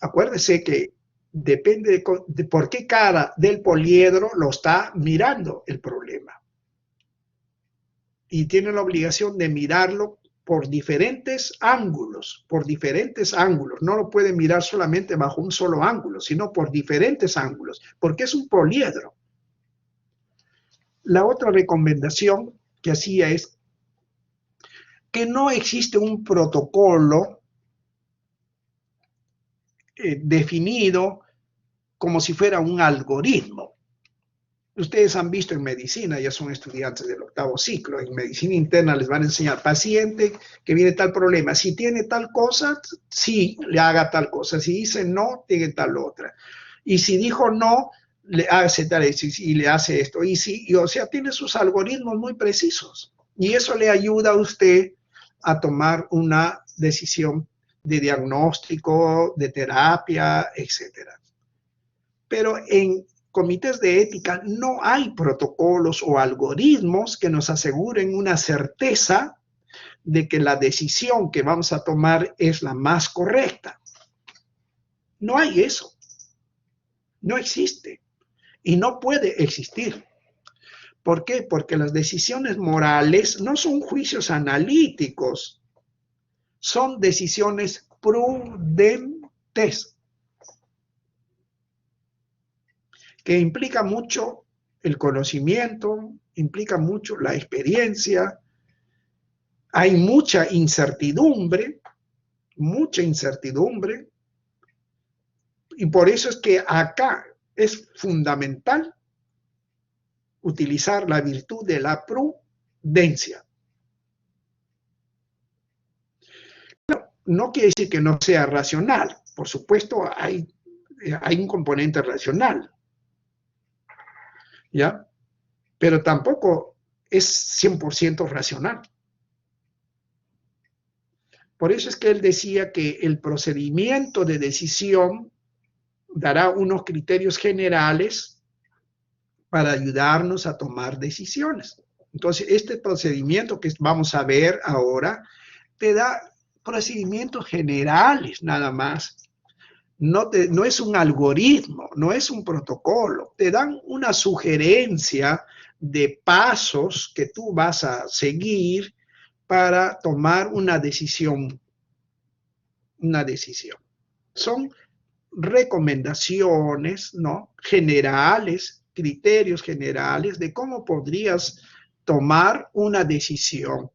Acuérdense que depende de por qué cara del poliedro lo está mirando el problema. Y tiene la obligación de mirarlo por diferentes ángulos, No lo puede mirar solamente bajo un solo ángulo, sino por diferentes ángulos, porque es un poliedro. La otra recomendación que hacía es que no existe un protocolo definido como si fuera un algoritmo. Ustedes han visto en medicina, ya son estudiantes del 8º ciclo, en medicina interna les van a enseñar, paciente que viene tal problema, si tiene tal cosa, sí, le haga tal cosa, si dice no, tiene tal otra. Y si dijo no, le hace tal y le hace esto. O sea, tiene sus algoritmos muy precisos. Y eso le ayuda a usted a tomar una decisión de diagnóstico, de terapia, etc. Pero en comités de ética no hay protocolos o algoritmos que nos aseguren una certeza de que la decisión que vamos a tomar es la más correcta. No hay eso. No existe. Y no puede existir. ¿Por qué? Porque las decisiones morales no son juicios analíticos, son decisiones prudentes, que implica mucho el conocimiento, implica mucho la experiencia. Hay mucha incertidumbre, y por eso es que acá es fundamental utilizar la virtud de la prudencia. No quiere decir que no sea racional, por supuesto hay un componente racional, ¿ya? Pero tampoco es 100% racional. Por eso es que él decía que el procedimiento de decisión dará unos criterios generales para ayudarnos a tomar decisiones. Entonces, este procedimiento que vamos a ver ahora te da procedimientos generales nada más. No es un algoritmo, no es un protocolo. Te dan una sugerencia de pasos que tú vas a seguir para tomar una decisión. Son recomendaciones, ¿no? Generales, criterios generales de cómo podrías tomar una decisión.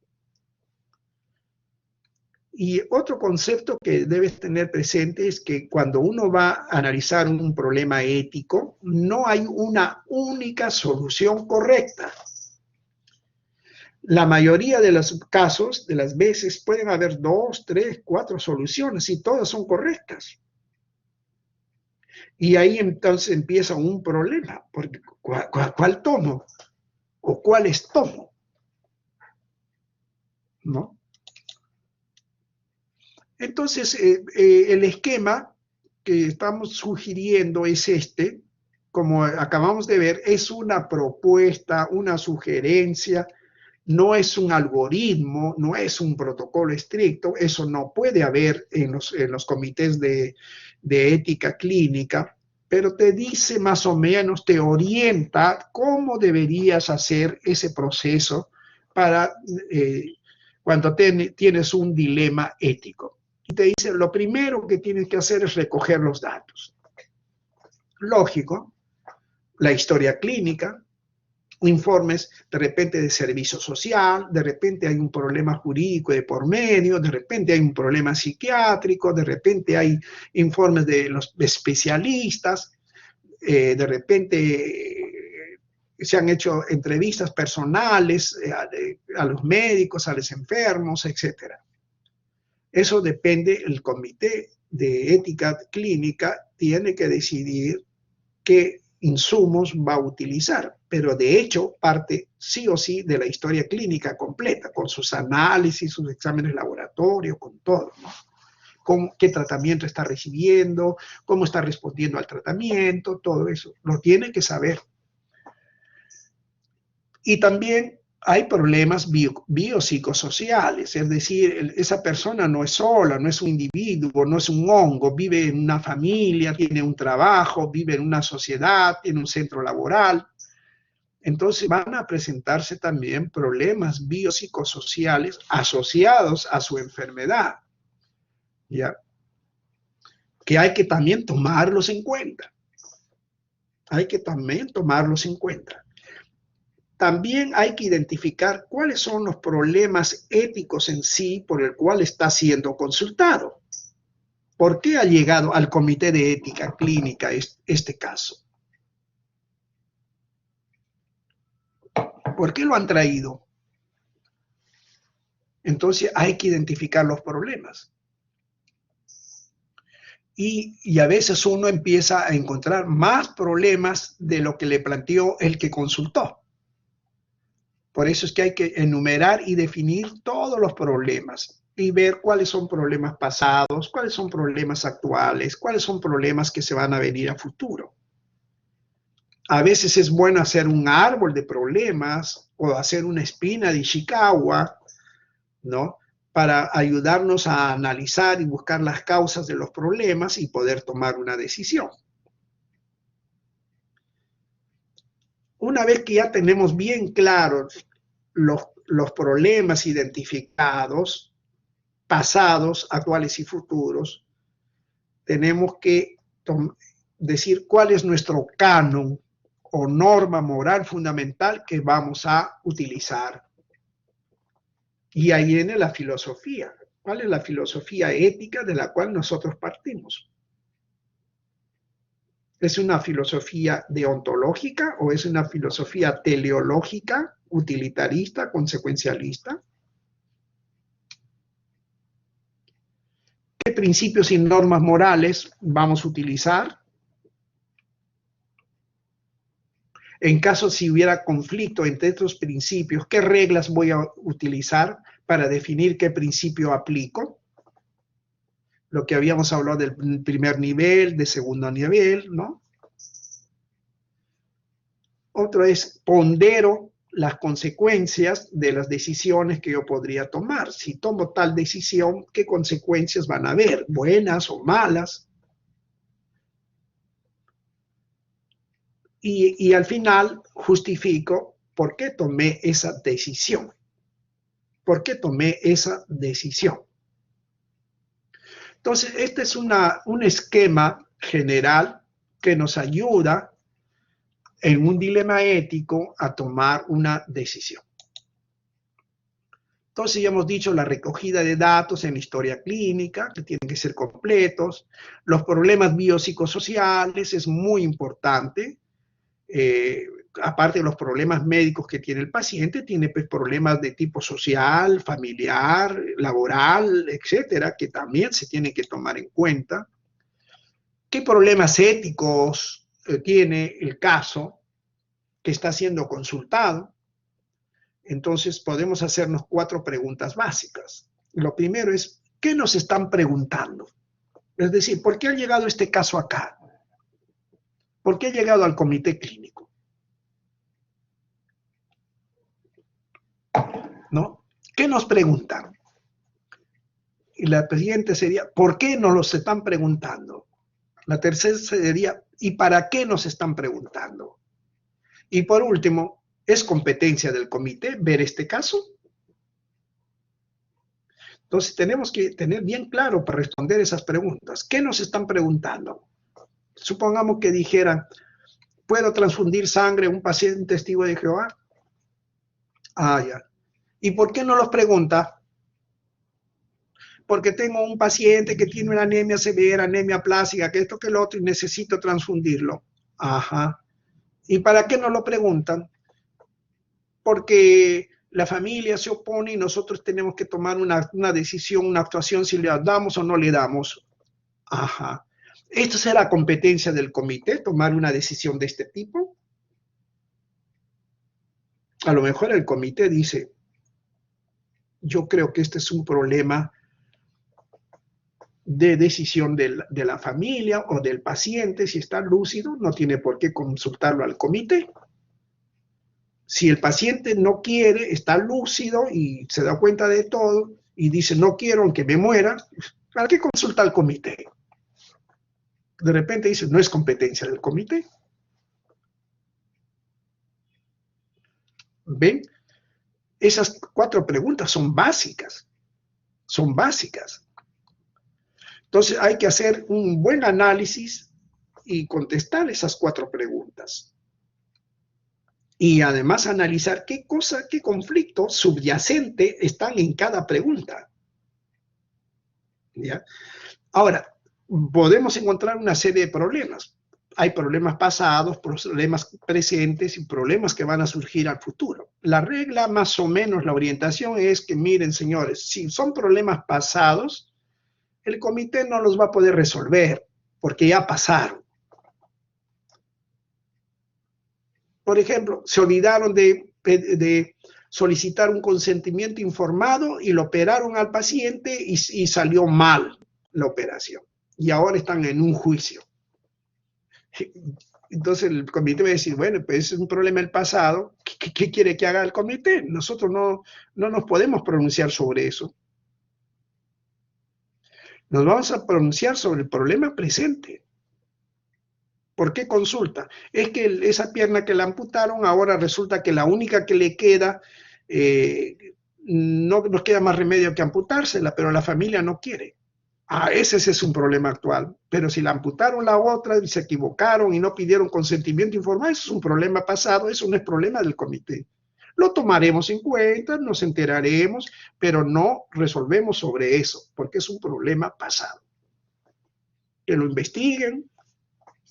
Y otro concepto que debes tener presente es que cuando uno va a analizar un problema ético, no hay una única solución correcta. La mayoría de los casos, de las veces, pueden haber 2, 3, 4 soluciones y todas son correctas. Y ahí entonces empieza un problema, porque ¿cuál tomo? ¿O cuáles tomo? ¿No? Entonces, el esquema que estamos sugiriendo es este, como acabamos de ver, es una propuesta, una sugerencia, no es un algoritmo, no es un protocolo estricto, eso no puede haber en los comités de ética clínica, pero te dice más o menos, te orienta cómo deberías hacer ese proceso para cuando tienes un dilema ético. Y te dice, lo primero que tienes que hacer es recoger los datos. Lógico, la historia clínica, informes de repente de servicio social, de repente hay un problema jurídico de por medio, de repente hay un problema psiquiátrico, de repente hay informes de los especialistas, de repente se han hecho entrevistas personales a los médicos, a los enfermos, etc. Eso depende, el comité de ética clínica tiene que decidir qué insumos va a utilizar, pero de hecho parte sí o sí de la historia clínica completa, con sus análisis, sus exámenes laboratorios, con todo, ¿no? Con qué tratamiento está recibiendo, cómo está respondiendo al tratamiento, todo eso, lo tiene que saber. Y también hay problemas biopsicosociales, es decir, esa persona no es sola, no es un individuo, no es un hongo, vive en una familia, tiene un trabajo, vive en una sociedad, tiene un centro laboral. Entonces van a presentarse también problemas biopsicosociales asociados a su enfermedad, ¿ya? Que hay que también tomarlos en cuenta. Hay que también tomarlos en cuenta. También hay que identificar cuáles son los problemas éticos en sí por el cual está siendo consultado. ¿Por qué ha llegado al Comité de Ética Clínica este caso? ¿Por qué lo han traído? Entonces hay que identificar los problemas. Y a veces uno empieza a encontrar más problemas de lo que le planteó el que consultó. Por eso es que hay que enumerar y definir todos los problemas y ver cuáles son problemas pasados, cuáles son problemas actuales, cuáles son problemas que se van a venir a futuro. A veces es bueno hacer un árbol de problemas o hacer una espina de Ishikawa, ¿no? Para ayudarnos a analizar y buscar las causas de los problemas y poder tomar una decisión. Una vez que ya tenemos bien claros los problemas identificados, pasados, actuales y futuros, tenemos que decir cuál es nuestro canon o norma moral fundamental que vamos a utilizar. Y ahí viene la filosofía. ¿Cuál es la filosofía ética de la cual nosotros partimos? ¿Es una filosofía deontológica o es una filosofía teleológica, utilitarista, consecuencialista? ¿Qué principios y normas morales vamos a utilizar? En caso si hubiera conflicto entre estos principios, ¿qué reglas voy a utilizar para definir qué principio aplico? Lo que habíamos hablado del primer nivel, de segundo nivel, ¿no? Otro es pondero las consecuencias de las decisiones que yo podría tomar. Si tomo tal decisión, ¿qué consecuencias van a haber? ¿Buenas o malas? Y al final justifico por qué tomé esa decisión. ¿Por qué tomé esa decisión? Entonces, este es un esquema general que nos ayuda en un dilema ético a tomar una decisión. Entonces ya hemos dicho la recogida de datos en la historia clínica, que tienen que ser completos. Los problemas biopsicosociales es muy importante. Aparte de los problemas médicos que tiene el paciente, tiene pues, problemas de tipo social, familiar, laboral, etcétera, que también se tienen que tomar en cuenta. ¿Qué problemas éticos tiene el caso que está siendo consultado? Entonces podemos hacernos 4 preguntas básicas. Lo primero es, ¿qué nos están preguntando? Es decir, ¿por qué ha llegado este caso acá? ¿Por qué ha llegado al comité clínico? ¿No? ¿Qué nos preguntan? Y la siguiente sería, ¿por qué nos los están preguntando? La tercera sería, ¿Y para qué nos están preguntando? Y por último, ¿es competencia del comité ver este caso? Entonces tenemos que tener bien claro para responder esas preguntas. ¿Qué nos están preguntando? Supongamos que dijeran, ¿puedo transfundir sangre a un paciente testigo de Jehová? Ah, ya. ¿Y por qué no los pregunta? Porque tengo un paciente que tiene una anemia severa, anemia plástica, que esto, que lo otro, y necesito transfundirlo. Ajá. ¿Y para qué no lo preguntan? Porque la familia se opone y nosotros tenemos que tomar una decisión, una actuación, si le damos o no le damos. Ajá. ¿Esto será competencia del comité, tomar una decisión de este tipo? A lo mejor el comité dice, yo creo que este es un problema de decisión de la familia o del paciente. Si está lúcido, no tiene por qué consultarlo al comité. Si el paciente no quiere, está lúcido y se da cuenta de todo y dice, no quiero aunque me muera, ¿para qué consulta al comité? De repente dice, no es competencia del comité. ¿Ven? Esas 4 preguntas son básicas. Son básicas. Entonces hay que hacer un buen análisis y contestar esas 4 preguntas. Y además analizar qué cosa, qué conflicto subyacente están en cada pregunta. ¿Ya? Ahora, podemos encontrar una serie de problemas. Hay problemas pasados, problemas presentes y problemas que van a surgir al futuro. La regla, más o menos, la orientación es que, miren, señores, si son problemas pasados, el comité no los va a poder resolver porque ya pasaron. Por ejemplo, se olvidaron de solicitar un consentimiento informado y lo operaron al paciente y salió mal la operación. Y ahora están en un juicio. Entonces el comité va a decir, bueno, pues es un problema del pasado, ¿qué quiere que haga el comité? Nosotros no nos podemos pronunciar sobre eso. Nos vamos a pronunciar sobre el problema presente. ¿Por qué consulta? Es que esa pierna que la amputaron, ahora resulta que la única que le queda, no nos queda más remedio que amputársela, pero la familia no quiere. Ese es un problema actual. Pero si la amputaron la otra y se equivocaron y no pidieron consentimiento informado, eso es un problema pasado, eso no es problema del comité. Lo tomaremos en cuenta, nos enteraremos, pero no resolvemos sobre eso, porque es un problema pasado. Que lo investiguen,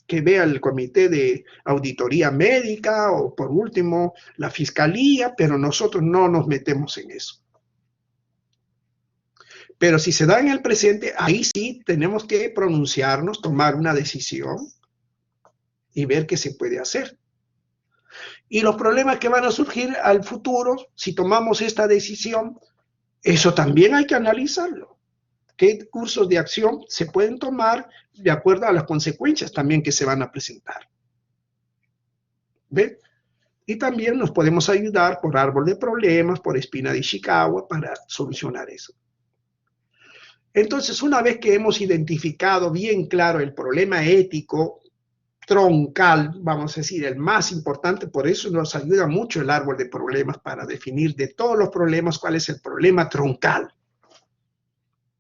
que vea el comité de auditoría médica o por último la fiscalía, pero nosotros no nos metemos en eso. Pero si se da en el presente, ahí sí tenemos que pronunciarnos, tomar una decisión y ver qué se puede hacer. Y los problemas que van a surgir al futuro, si tomamos esta decisión, eso también hay que analizarlo. ¿Qué cursos de acción se pueden tomar de acuerdo a las consecuencias también que se van a presentar? ¿Ven? Y también nos podemos ayudar por árbol de problemas, por espina de Ishikawa, para solucionar eso. Entonces, una vez que hemos identificado bien claro el problema ético troncal, vamos a decir, el más importante, por eso nos ayuda mucho el árbol de problemas para definir de todos los problemas cuál es el problema troncal,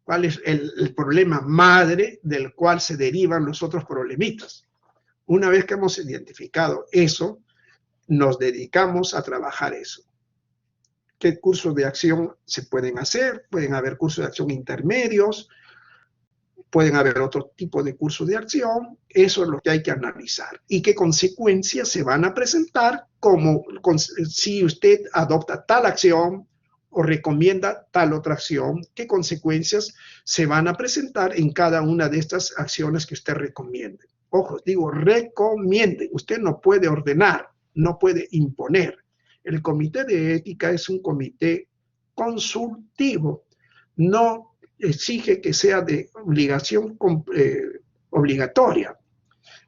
cuál es el problema madre del cual se derivan los otros problemitas. Una vez que hemos identificado eso, nos dedicamos a trabajar eso. ¿Qué cursos de acción se pueden hacer? Pueden haber cursos de acción intermedios, pueden haber otro tipo de cursos de acción, eso es lo que hay que analizar. ¿Y qué consecuencias se van a presentar como si usted adopta tal acción o recomienda tal otra acción? ¿Qué consecuencias se van a presentar en cada una de estas acciones que usted recomiende? Ojo, digo, recomiende. Usted no puede ordenar, no puede imponer. El comité de ética es un comité consultivo, no exige que sea de obligación obligatoria.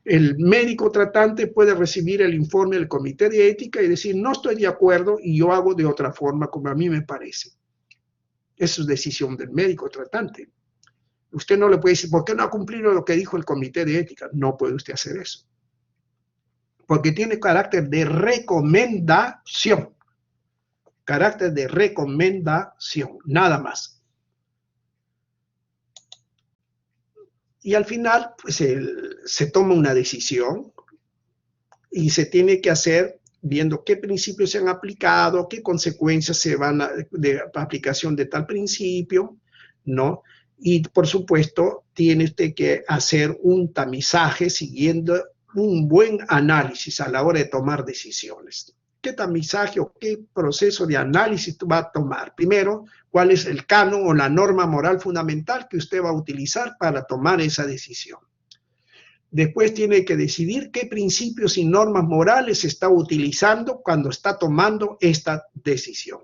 El médico tratante puede recibir el informe del comité de ética y decir, no estoy de acuerdo y yo hago de otra forma como a mí me parece. Eso es decisión del médico tratante. Usted no le puede decir, ¿por qué no ha cumplido lo que dijo el comité de ética? No puede usted hacer eso. porque tiene carácter de recomendación. Carácter de recomendación, nada más. Y al final, pues, se toma una decisión y se tiene que hacer viendo qué principios se han aplicado, qué consecuencias se van de aplicación de tal principio, ¿no? Y por supuesto, tiene usted que hacer un tamizaje siguiendo un buen análisis a la hora de tomar decisiones. ¿Qué tamizaje o qué proceso de análisis va a tomar? Primero, ¿cuál es el canon o la norma moral fundamental que usted va a utilizar para tomar esa decisión? Después tiene que decidir qué principios y normas morales está utilizando cuando está tomando esta decisión.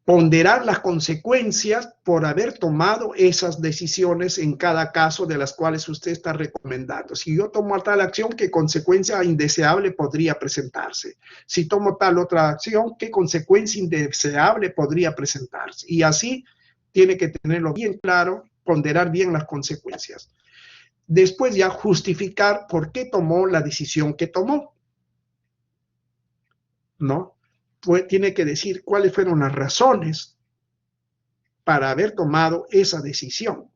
Ponderar las consecuencias por haber tomado esas decisiones en cada caso de las cuales usted está recomendando. Si yo tomo tal acción, ¿qué consecuencia indeseable podría presentarse? Si tomo tal otra acción, ¿qué consecuencia indeseable podría presentarse? Y así tiene que tenerlo bien claro, ponderar bien las consecuencias. Después ya justificar por qué tomó la decisión que tomó, ¿no? Pues tiene que decir cuáles fueron las razones para haber tomado esa decisión,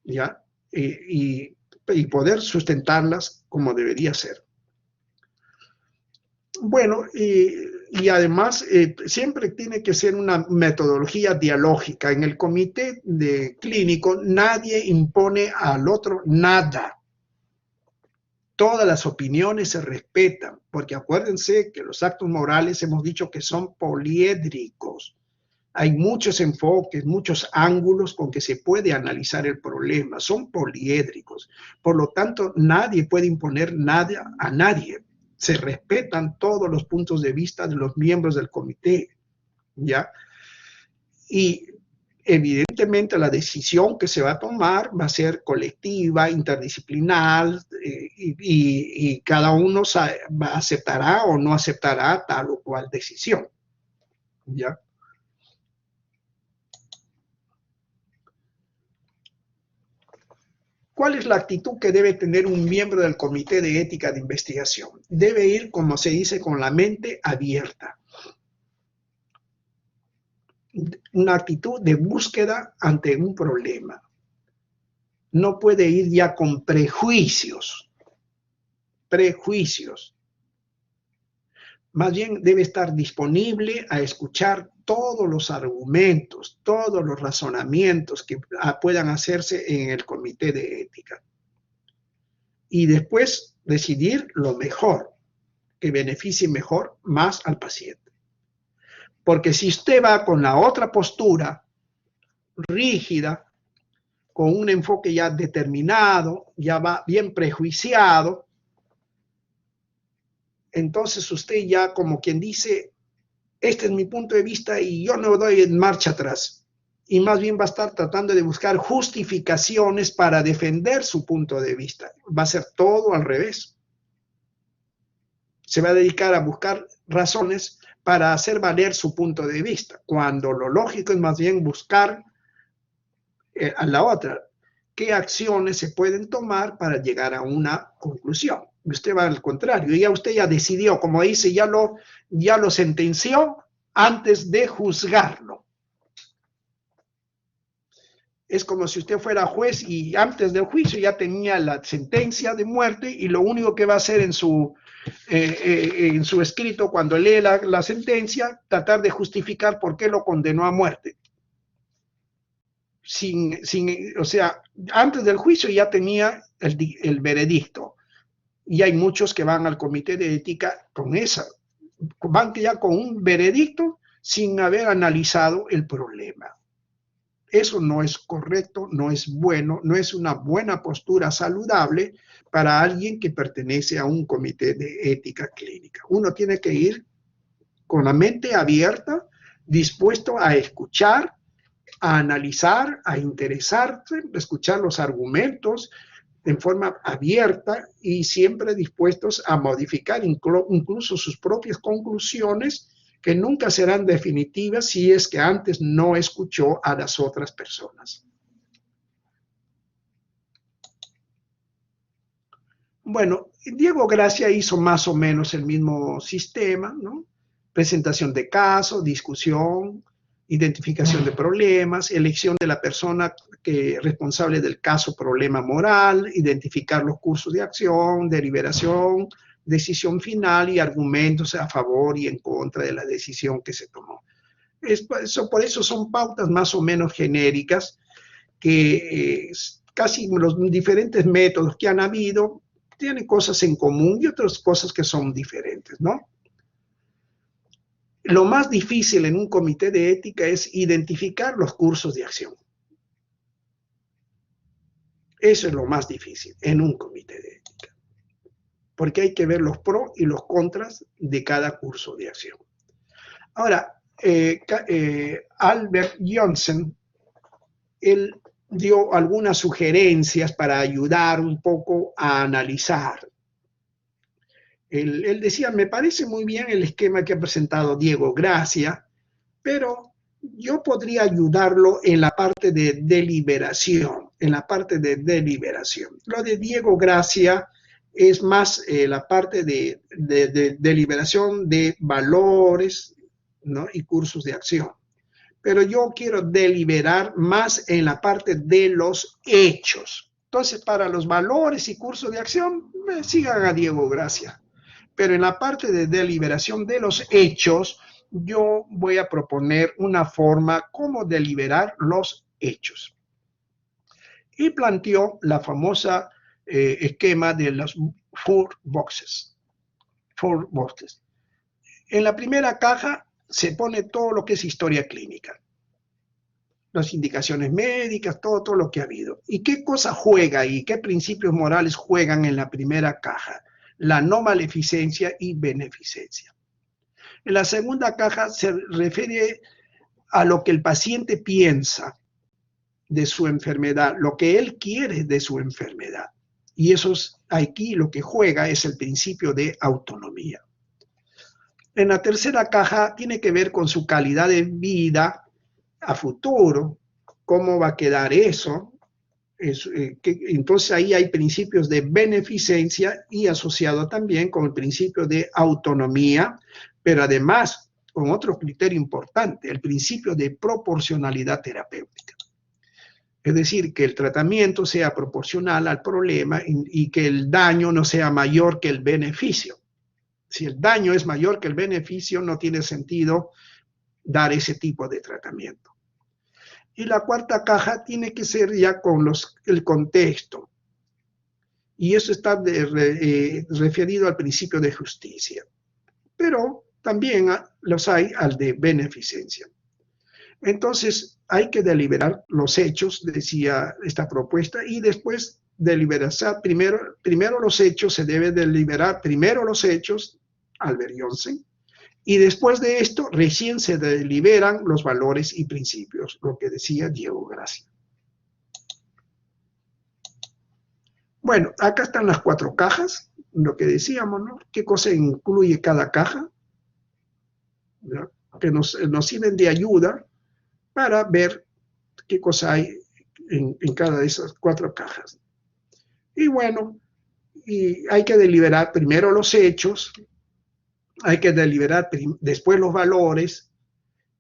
¿ya? Y poder sustentarlas como debería ser. Bueno, y además siempre tiene que ser una metodología dialógica. En el comité de clínico nadie impone al otro nada. Todas las opiniones se respetan, porque acuérdense que los actos morales hemos dicho que son poliédricos. Hay muchos enfoques, muchos ángulos con que se puede analizar el problema, son poliédricos. Por lo tanto, nadie puede imponer nada a nadie. Se respetan todos los puntos de vista de los miembros del comité, ¿ya? Y evidentemente la decisión que se va a tomar va a ser colectiva, interdisciplinar, y cada uno aceptará o no aceptará tal o cual decisión, ¿ya? ¿Cuál es la actitud que debe tener un miembro del Comité de Ética de Investigación? Debe ir, como se dice, con la mente abierta. Una actitud de búsqueda ante un problema. No puede ir ya con prejuicios. Más bien debe estar disponible a escuchar todos los argumentos, todos los razonamientos que puedan hacerse en el comité de ética. Y después decidir lo mejor, que beneficie mejor más al paciente. Porque si usted va con la otra postura, rígida, con un enfoque ya determinado, ya va bien prejuiciado, entonces usted ya como quien dice, este es mi punto de vista y yo no doy en marcha atrás. Y más bien va a estar tratando de buscar justificaciones para defender su punto de vista. Va a ser todo al revés. Se va a dedicar a buscar razones para hacer valer su punto de vista, cuando lo lógico es más bien buscar a la otra, qué acciones se pueden tomar para llegar a una conclusión. Usted va al contrario, ya usted ya decidió, como dice, ya lo sentenció antes de juzgarlo. Es como si usted fuera juez y antes del juicio ya tenía la sentencia de muerte y lo único que va a hacer en su escrito cuando lee la sentencia, tratar de justificar por qué lo condenó a muerte. O sea, antes del juicio ya tenía el veredicto. Y hay muchos que van al comité de ética van ya con un veredicto sin haber analizado el problema. Eso no es correcto, no es bueno, no es una buena postura saludable para alguien que pertenece a un comité de ética clínica. Uno tiene que ir con la mente abierta, dispuesto a escuchar, a analizar, a interesarse, a escuchar los argumentos en forma abierta y siempre dispuestos a modificar incluso sus propias conclusiones, que nunca serán definitivas si es que antes no escuchó a las otras personas. Bueno, Diego Gracia hizo más o menos el mismo sistema, ¿no? Presentación de caso, discusión, identificación de problemas, elección de la persona responsable del caso, problema moral, identificar los cursos de acción, deliberación, decisión final y argumentos a favor y en contra de la decisión que se tomó. Por eso son pautas más o menos genéricas que casi los diferentes métodos que han habido tienen cosas en común y otras cosas que son diferentes, ¿no? Lo más difícil en un comité de ética es identificar los cursos de acción. Eso es lo más difícil en un comité de ética, porque hay que ver los pros y los contras de cada curso de acción. Ahora, Albert Johnson, él dio algunas sugerencias para ayudar un poco a analizar. Él decía, me parece muy bien el esquema que ha presentado Diego Gracia, pero yo podría ayudarlo en la parte de deliberación, Lo de Diego Gracia es más la parte de deliberación de valores, ¿no? Y cursos de acción. Pero yo quiero deliberar más en la parte de los hechos. Entonces, para los valores y cursos de acción, sigan a Diego Gracia. Pero en la parte de deliberación de los hechos, yo voy a proponer una forma como deliberar los hechos. Y planteó la famosa esquema de los four boxes. En la primera caja se pone todo lo que es historia clínica, las indicaciones médicas, todo lo que ha habido. ¿Y qué cosa juega ahí? ¿Qué principios morales juegan en la primera caja? La no maleficencia y beneficencia. En la segunda caja se refiere a lo que el paciente piensa de su enfermedad, lo que él quiere de su enfermedad. Y eso es, aquí lo que juega es el principio de autonomía. En la tercera caja tiene que ver con su calidad de vida a futuro, cómo va a quedar eso. Entonces ahí hay principios de beneficencia y asociado también con el principio de autonomía, pero además con otro criterio importante, el principio de proporcionalidad terapéutica. Es decir, que el tratamiento sea proporcional al problema y que el daño no sea mayor que el beneficio. Si el daño es mayor que el beneficio, no tiene sentido dar ese tipo de tratamiento. Y la cuarta caja tiene que ser ya con el contexto. Y eso está referido al principio de justicia. Pero también los hay al de beneficencia. Entonces, hay que deliberar los hechos, decía esta propuesta, y después deliberar. Primero los hechos, se debe deliberar primero los hechos, Albert Johnson, y después de esto, recién se deliberan los valores y principios, lo que decía Diego Gracia. Bueno, acá están las 4 cajas, lo que decíamos, ¿no? ¿Qué cosa incluye cada caja? ¿No? Que nos sirven de ayuda para ver qué cosa hay en cada de esas 4 cajas. Y bueno, y hay que deliberar primero los hechos, hay que deliberar después los valores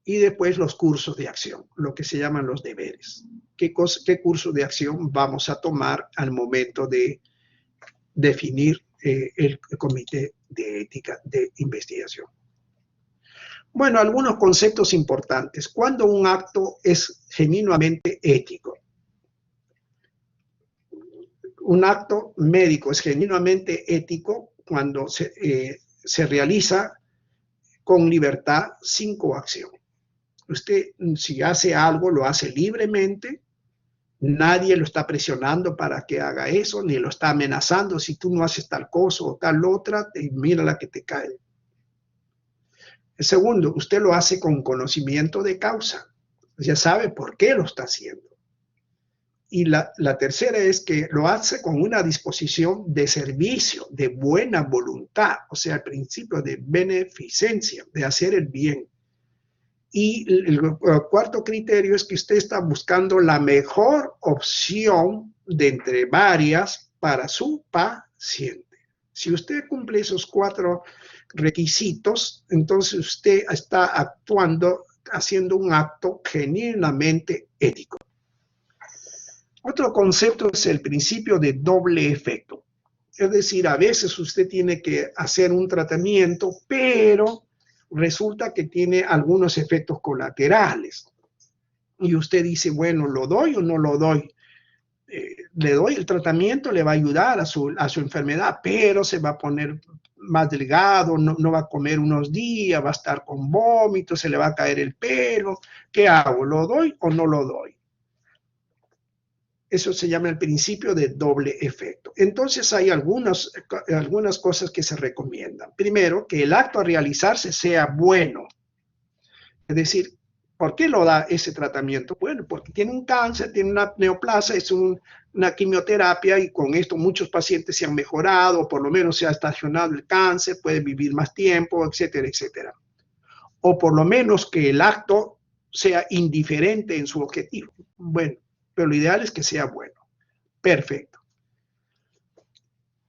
y después los cursos de acción, lo que se llaman los deberes. ¿Qué curso de acción vamos a tomar al momento de definir el comité de ética de investigación? Bueno, algunos conceptos importantes. ¿Cuándo un acto es genuinamente ético? Un acto médico es genuinamente ético cuando se realiza con libertad, sin coacción. Usted, si hace algo, lo hace libremente, nadie lo está presionando para que haga eso, ni lo está amenazando, si tú no haces tal cosa o tal otra, mira la que te cae. El segundo, usted lo hace con conocimiento de causa, ya sabe por qué lo está haciendo. Y la tercera es que lo hace con una disposición de servicio, de buena voluntad, o sea, el principio de beneficencia, de hacer el bien. Y el cuarto criterio es que usted está buscando la mejor opción de entre varias para su paciente. siente. Si usted cumple esos 4 requisitos, entonces usted está actuando, haciendo un acto genuinamente ético. Otro concepto es el principio de doble efecto. Es decir, a veces usted tiene que hacer un tratamiento, pero resulta que tiene algunos efectos colaterales. Y usted dice, bueno, ¿lo doy o no lo doy? Le doy el tratamiento, le va a ayudar a su enfermedad, pero se va a poner más delgado, no va a comer unos días, va a estar con vómitos, se le va a caer el pelo. ¿Qué hago? ¿Lo doy o no lo doy? Eso se llama el principio de doble efecto. Entonces hay algunas cosas que se recomiendan. Primero, que el acto a realizarse sea bueno. Es decir, ¿por qué lo da ese tratamiento? Bueno, porque tiene un cáncer, tiene una neoplasia, es una quimioterapia y con esto muchos pacientes se han mejorado, o por lo menos se ha estacionado el cáncer, puede vivir más tiempo, etcétera, etcétera. O por lo menos que el acto sea indiferente en su objetivo. Bueno, pero lo ideal es que sea bueno. Perfecto.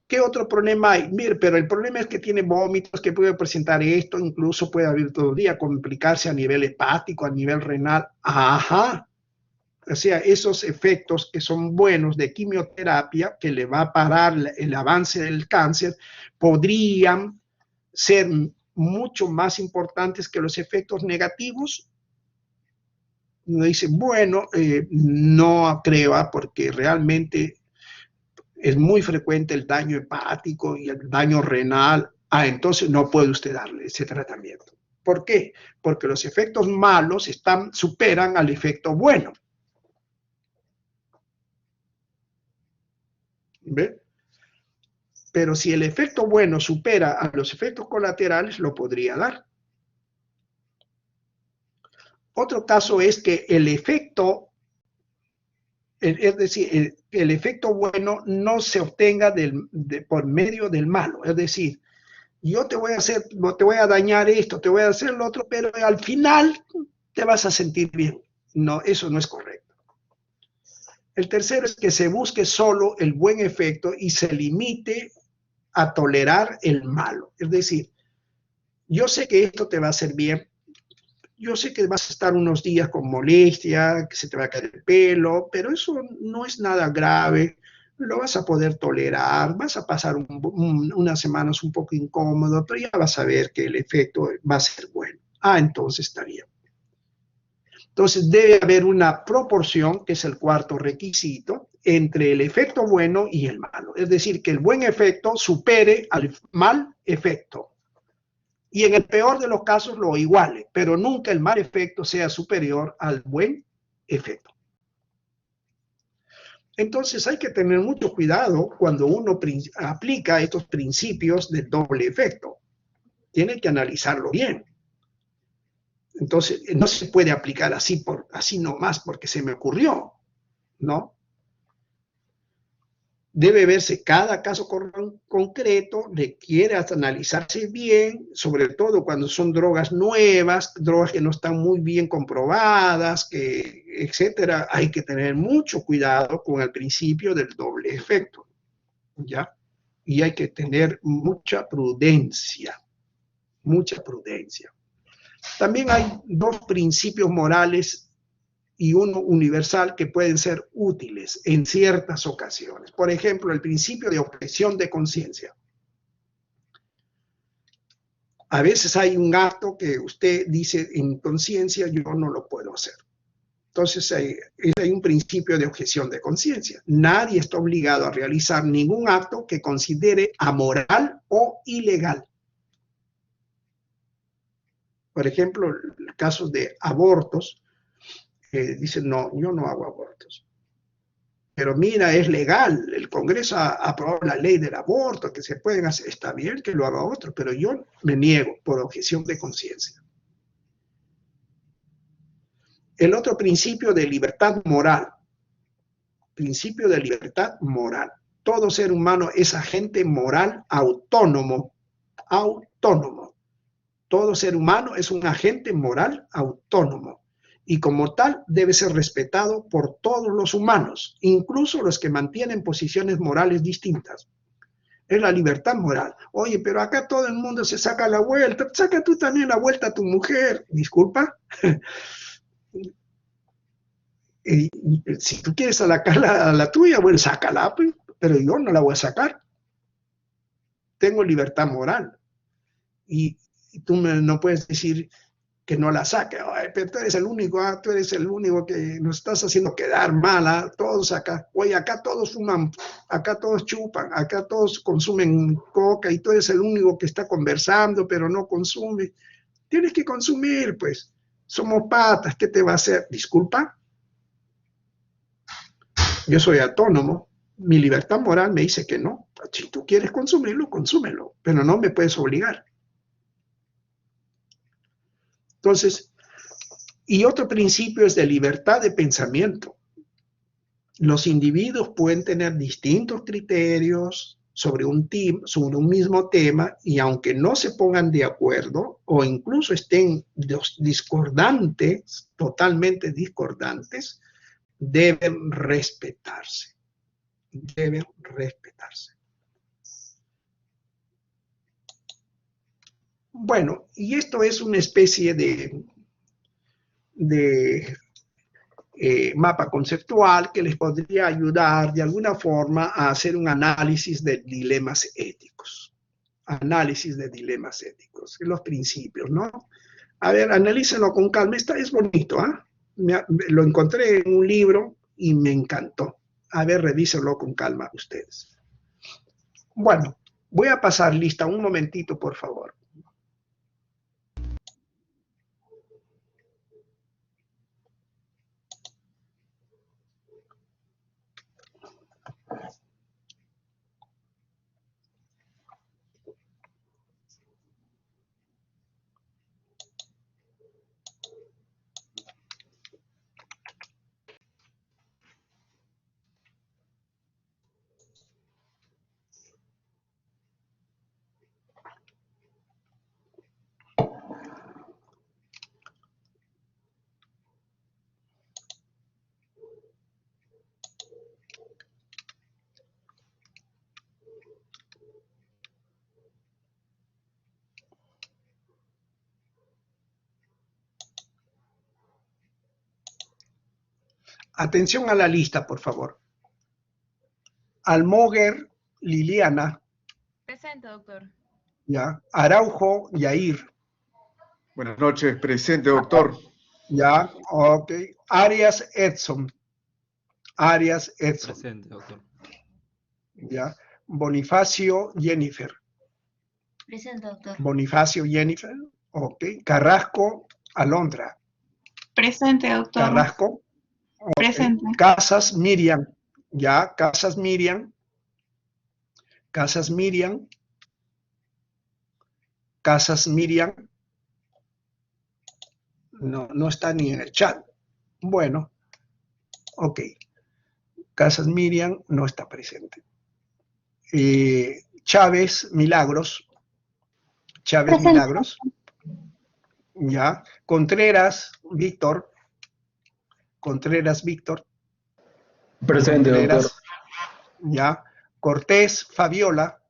¿Qué otro problema hay? Mire, pero el problema es que tiene vómitos, que puede presentar esto, incluso puede haber todo el día, complicarse a nivel hepático, a nivel renal. Ajá. O sea, esos efectos que son buenos de quimioterapia, que le va a parar el avance del cáncer, podrían ser mucho más importantes que los efectos negativos. Uno dice, bueno, no creo, porque realmente es muy frecuente el daño hepático y el daño renal. Entonces no puede usted darle ese tratamiento. ¿Por qué? Porque los efectos malos superan al efecto bueno. ¿Ve? Pero si el efecto bueno supera a los efectos colaterales, lo podría dar. Otro caso es que el efecto, es decir, el efecto bueno no se obtenga por medio del malo. Es decir, yo te voy a dañar esto, te voy a hacer lo otro, pero al final te vas a sentir bien. No, eso no es correcto. El tercero es que se busque solo el buen efecto y se limite a tolerar el malo. Es decir, yo sé que esto te va a hacer bien, yo sé que vas a estar unos días con molestia, que se te va a caer el pelo, pero eso no es nada grave, lo vas a poder tolerar, vas a pasar unas semanas un poco incómodo, pero ya vas a ver que el efecto va a ser bueno. Entonces está bien. Entonces debe haber una proporción, que es el cuarto requisito, entre el efecto bueno y el malo. Es decir, que el buen efecto supere al mal efecto. Y en el peor de los casos lo iguale, pero nunca el mal efecto sea superior al buen efecto. Entonces hay que tener mucho cuidado cuando uno aplica estos principios del doble efecto. Tiene que analizarlo bien. Entonces no se puede aplicar así nomás porque se me ocurrió, ¿no? Debe verse cada caso concreto, requiere analizarse bien, sobre todo cuando son drogas nuevas, drogas que no están muy bien comprobadas, etcétera. Hay que tener mucho cuidado con el principio del doble efecto, ¿ya? Y hay que tener mucha prudencia, mucha prudencia. También hay 2 principios morales y uno universal que pueden ser útiles en ciertas ocasiones. Por ejemplo, el principio de objeción de conciencia. A veces hay un acto que usted dice en conciencia, yo no lo puedo hacer. Entonces hay un principio de objeción de conciencia. Nadie está obligado a realizar ningún acto que considere amoral o ilegal. Por ejemplo, casos de abortos, dicen, no, yo no hago abortos. Pero mira, es legal, el Congreso ha aprobado la ley del aborto, que se pueden hacer, está bien que lo haga otro, pero yo me niego por objeción de conciencia. El otro principio de libertad moral, principio de libertad moral. Todo ser humano es agente moral autónomo, autónomo. Todo ser humano es un agente moral autónomo. Y como tal debe ser respetado por todos los humanos, incluso los que mantienen posiciones morales distintas. Es la libertad moral. Oye, pero acá todo el mundo se saca la vuelta. Saca tú también la vuelta a tu mujer. Disculpa. Si tú quieres sacar a la tuya, bueno, sácala, pues, pero yo no la voy a sacar. Tengo libertad moral. Y tú no puedes decir que no la saque. Ay, pero tú eres el único que nos estás haciendo quedar mal. Todos acá, oye, acá todos fuman, acá todos chupan, acá todos consumen coca y tú eres el único que está conversando, pero no consume. Tienes que consumir, pues. Somos patas, ¿qué te va a hacer? Disculpa. Yo soy autónomo. Mi libertad moral me dice que no. Si tú quieres consumirlo, consúmelo, pero no me puedes obligar. Entonces, y otro principio es de libertad de pensamiento. Los individuos pueden tener distintos criterios sobre un mismo tema y aunque no se pongan de acuerdo o incluso estén discordantes, totalmente discordantes, deben respetarse. Deben respetarse. Bueno, y esto es una especie de mapa conceptual que les podría ayudar de alguna forma a hacer un análisis de dilemas éticos. Análisis de dilemas éticos, los principios, ¿no? A ver, analícenlo con calma. Es bonito, ¿ah? Lo encontré en un libro y me encantó. A ver, revísenlo con calma ustedes. Bueno, voy a pasar lista un momentito, por favor. Atención a la lista, por favor. Almoguer, Liliana. Presente, doctor. Ya. Araujo, Yair. Buenas noches, presente, doctor. Ya, ok. Arias, Edson. Arias, Edson. Presente, doctor. Ya. Bonifacio, Jennifer. Presente, doctor. Bonifacio, Jennifer. Ok. Carrasco, Alondra. Presente, doctor. Carrasco. Okay. Presente. Casas, Miriam. Ya, Casas, Miriam. Casas, Miriam. Casas, Miriam. No está ni en el chat. Bueno, ok. Casas, Miriam no está presente. Chávez, Milagros. Chávez, presente. Milagros. Ya. Contreras, Víctor. Contreras, Víctor. Presente, Contreras, doctor. Ya. Cortés, Fabiola.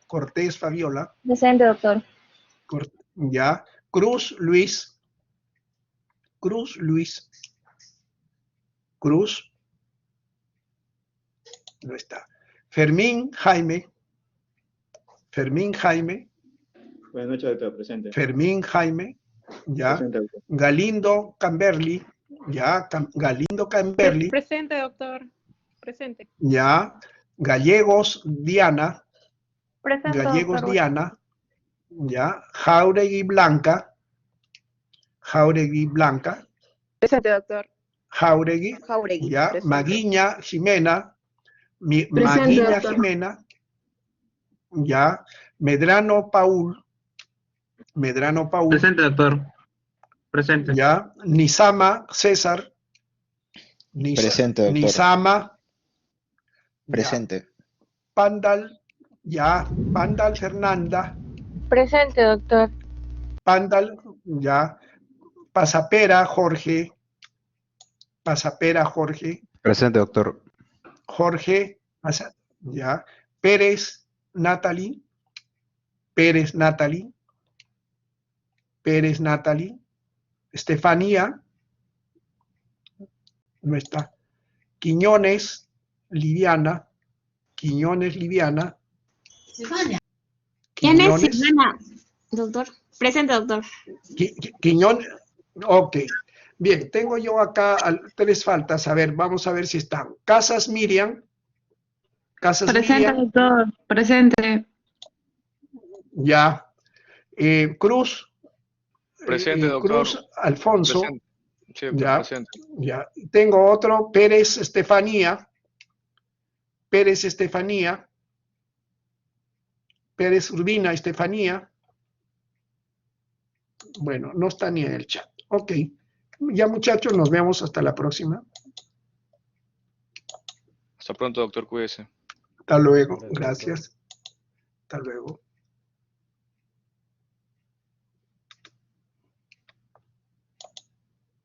Cortés, Fabiola. Presente, doctor. Ya. Cruz, Luis. Cruz, Luis. Cruz. No está. Fermín, Jaime. Fermín, Jaime. Buenas noches, doctor. Presente. Fermín, Jaime. Ya. Presente, doctor. Galindo, Camberli. Ya. Galindo, Camberli. Presente, doctor. Presente. Ya. Gallegos, Diana. Presente, Gallegos, doctor. Diana. Ya. Jauregui, Blanca. Jauregui, Blanca. Presente, doctor. Jauregui. Jauregui. Ya. Presente. Maguiña, Jimena. Presente, Maguiña, doctor. Jimena. Ya. Medrano, Paul. Medrano, Paul. Presente, doctor. Presente. Ya. Nizama, César. Presente, doctor. Nizama. Presente. Ya. Pandal. Ya. Pandal, Fernanda. Presente, doctor. Pandal. Ya. Pasapera, Jorge. Pasapera, Jorge. Presente, doctor. Jorge. Ya. Pérez, Natalie. Pérez Natalie. Pérez Natalie. Estefanía. No está. Quiñones Liviana. Quiñones Liviana. ¿Quién es Quiñones. Silvana, doctor? Presente, doctor. Quiñones. Ok. Bien, tengo yo acá 3 faltas. A ver, vamos a ver si están. Casas Miriam. Casas Presente, Miriam. doctor. Presente. Ya. Cruz. Presente, doctor. Cruz Alfonso. Presente. Sí, doctor, Ya. presente. Ya. Tengo otro. Pérez Estefanía. Pérez Estefanía. Pérez Urbina Estefanía. Bueno, no está ni en el chat. Ok. Ya, muchachos, nos vemos hasta la próxima. Hasta pronto, doctor, cuídese. Hasta luego. Gracias. Hasta luego.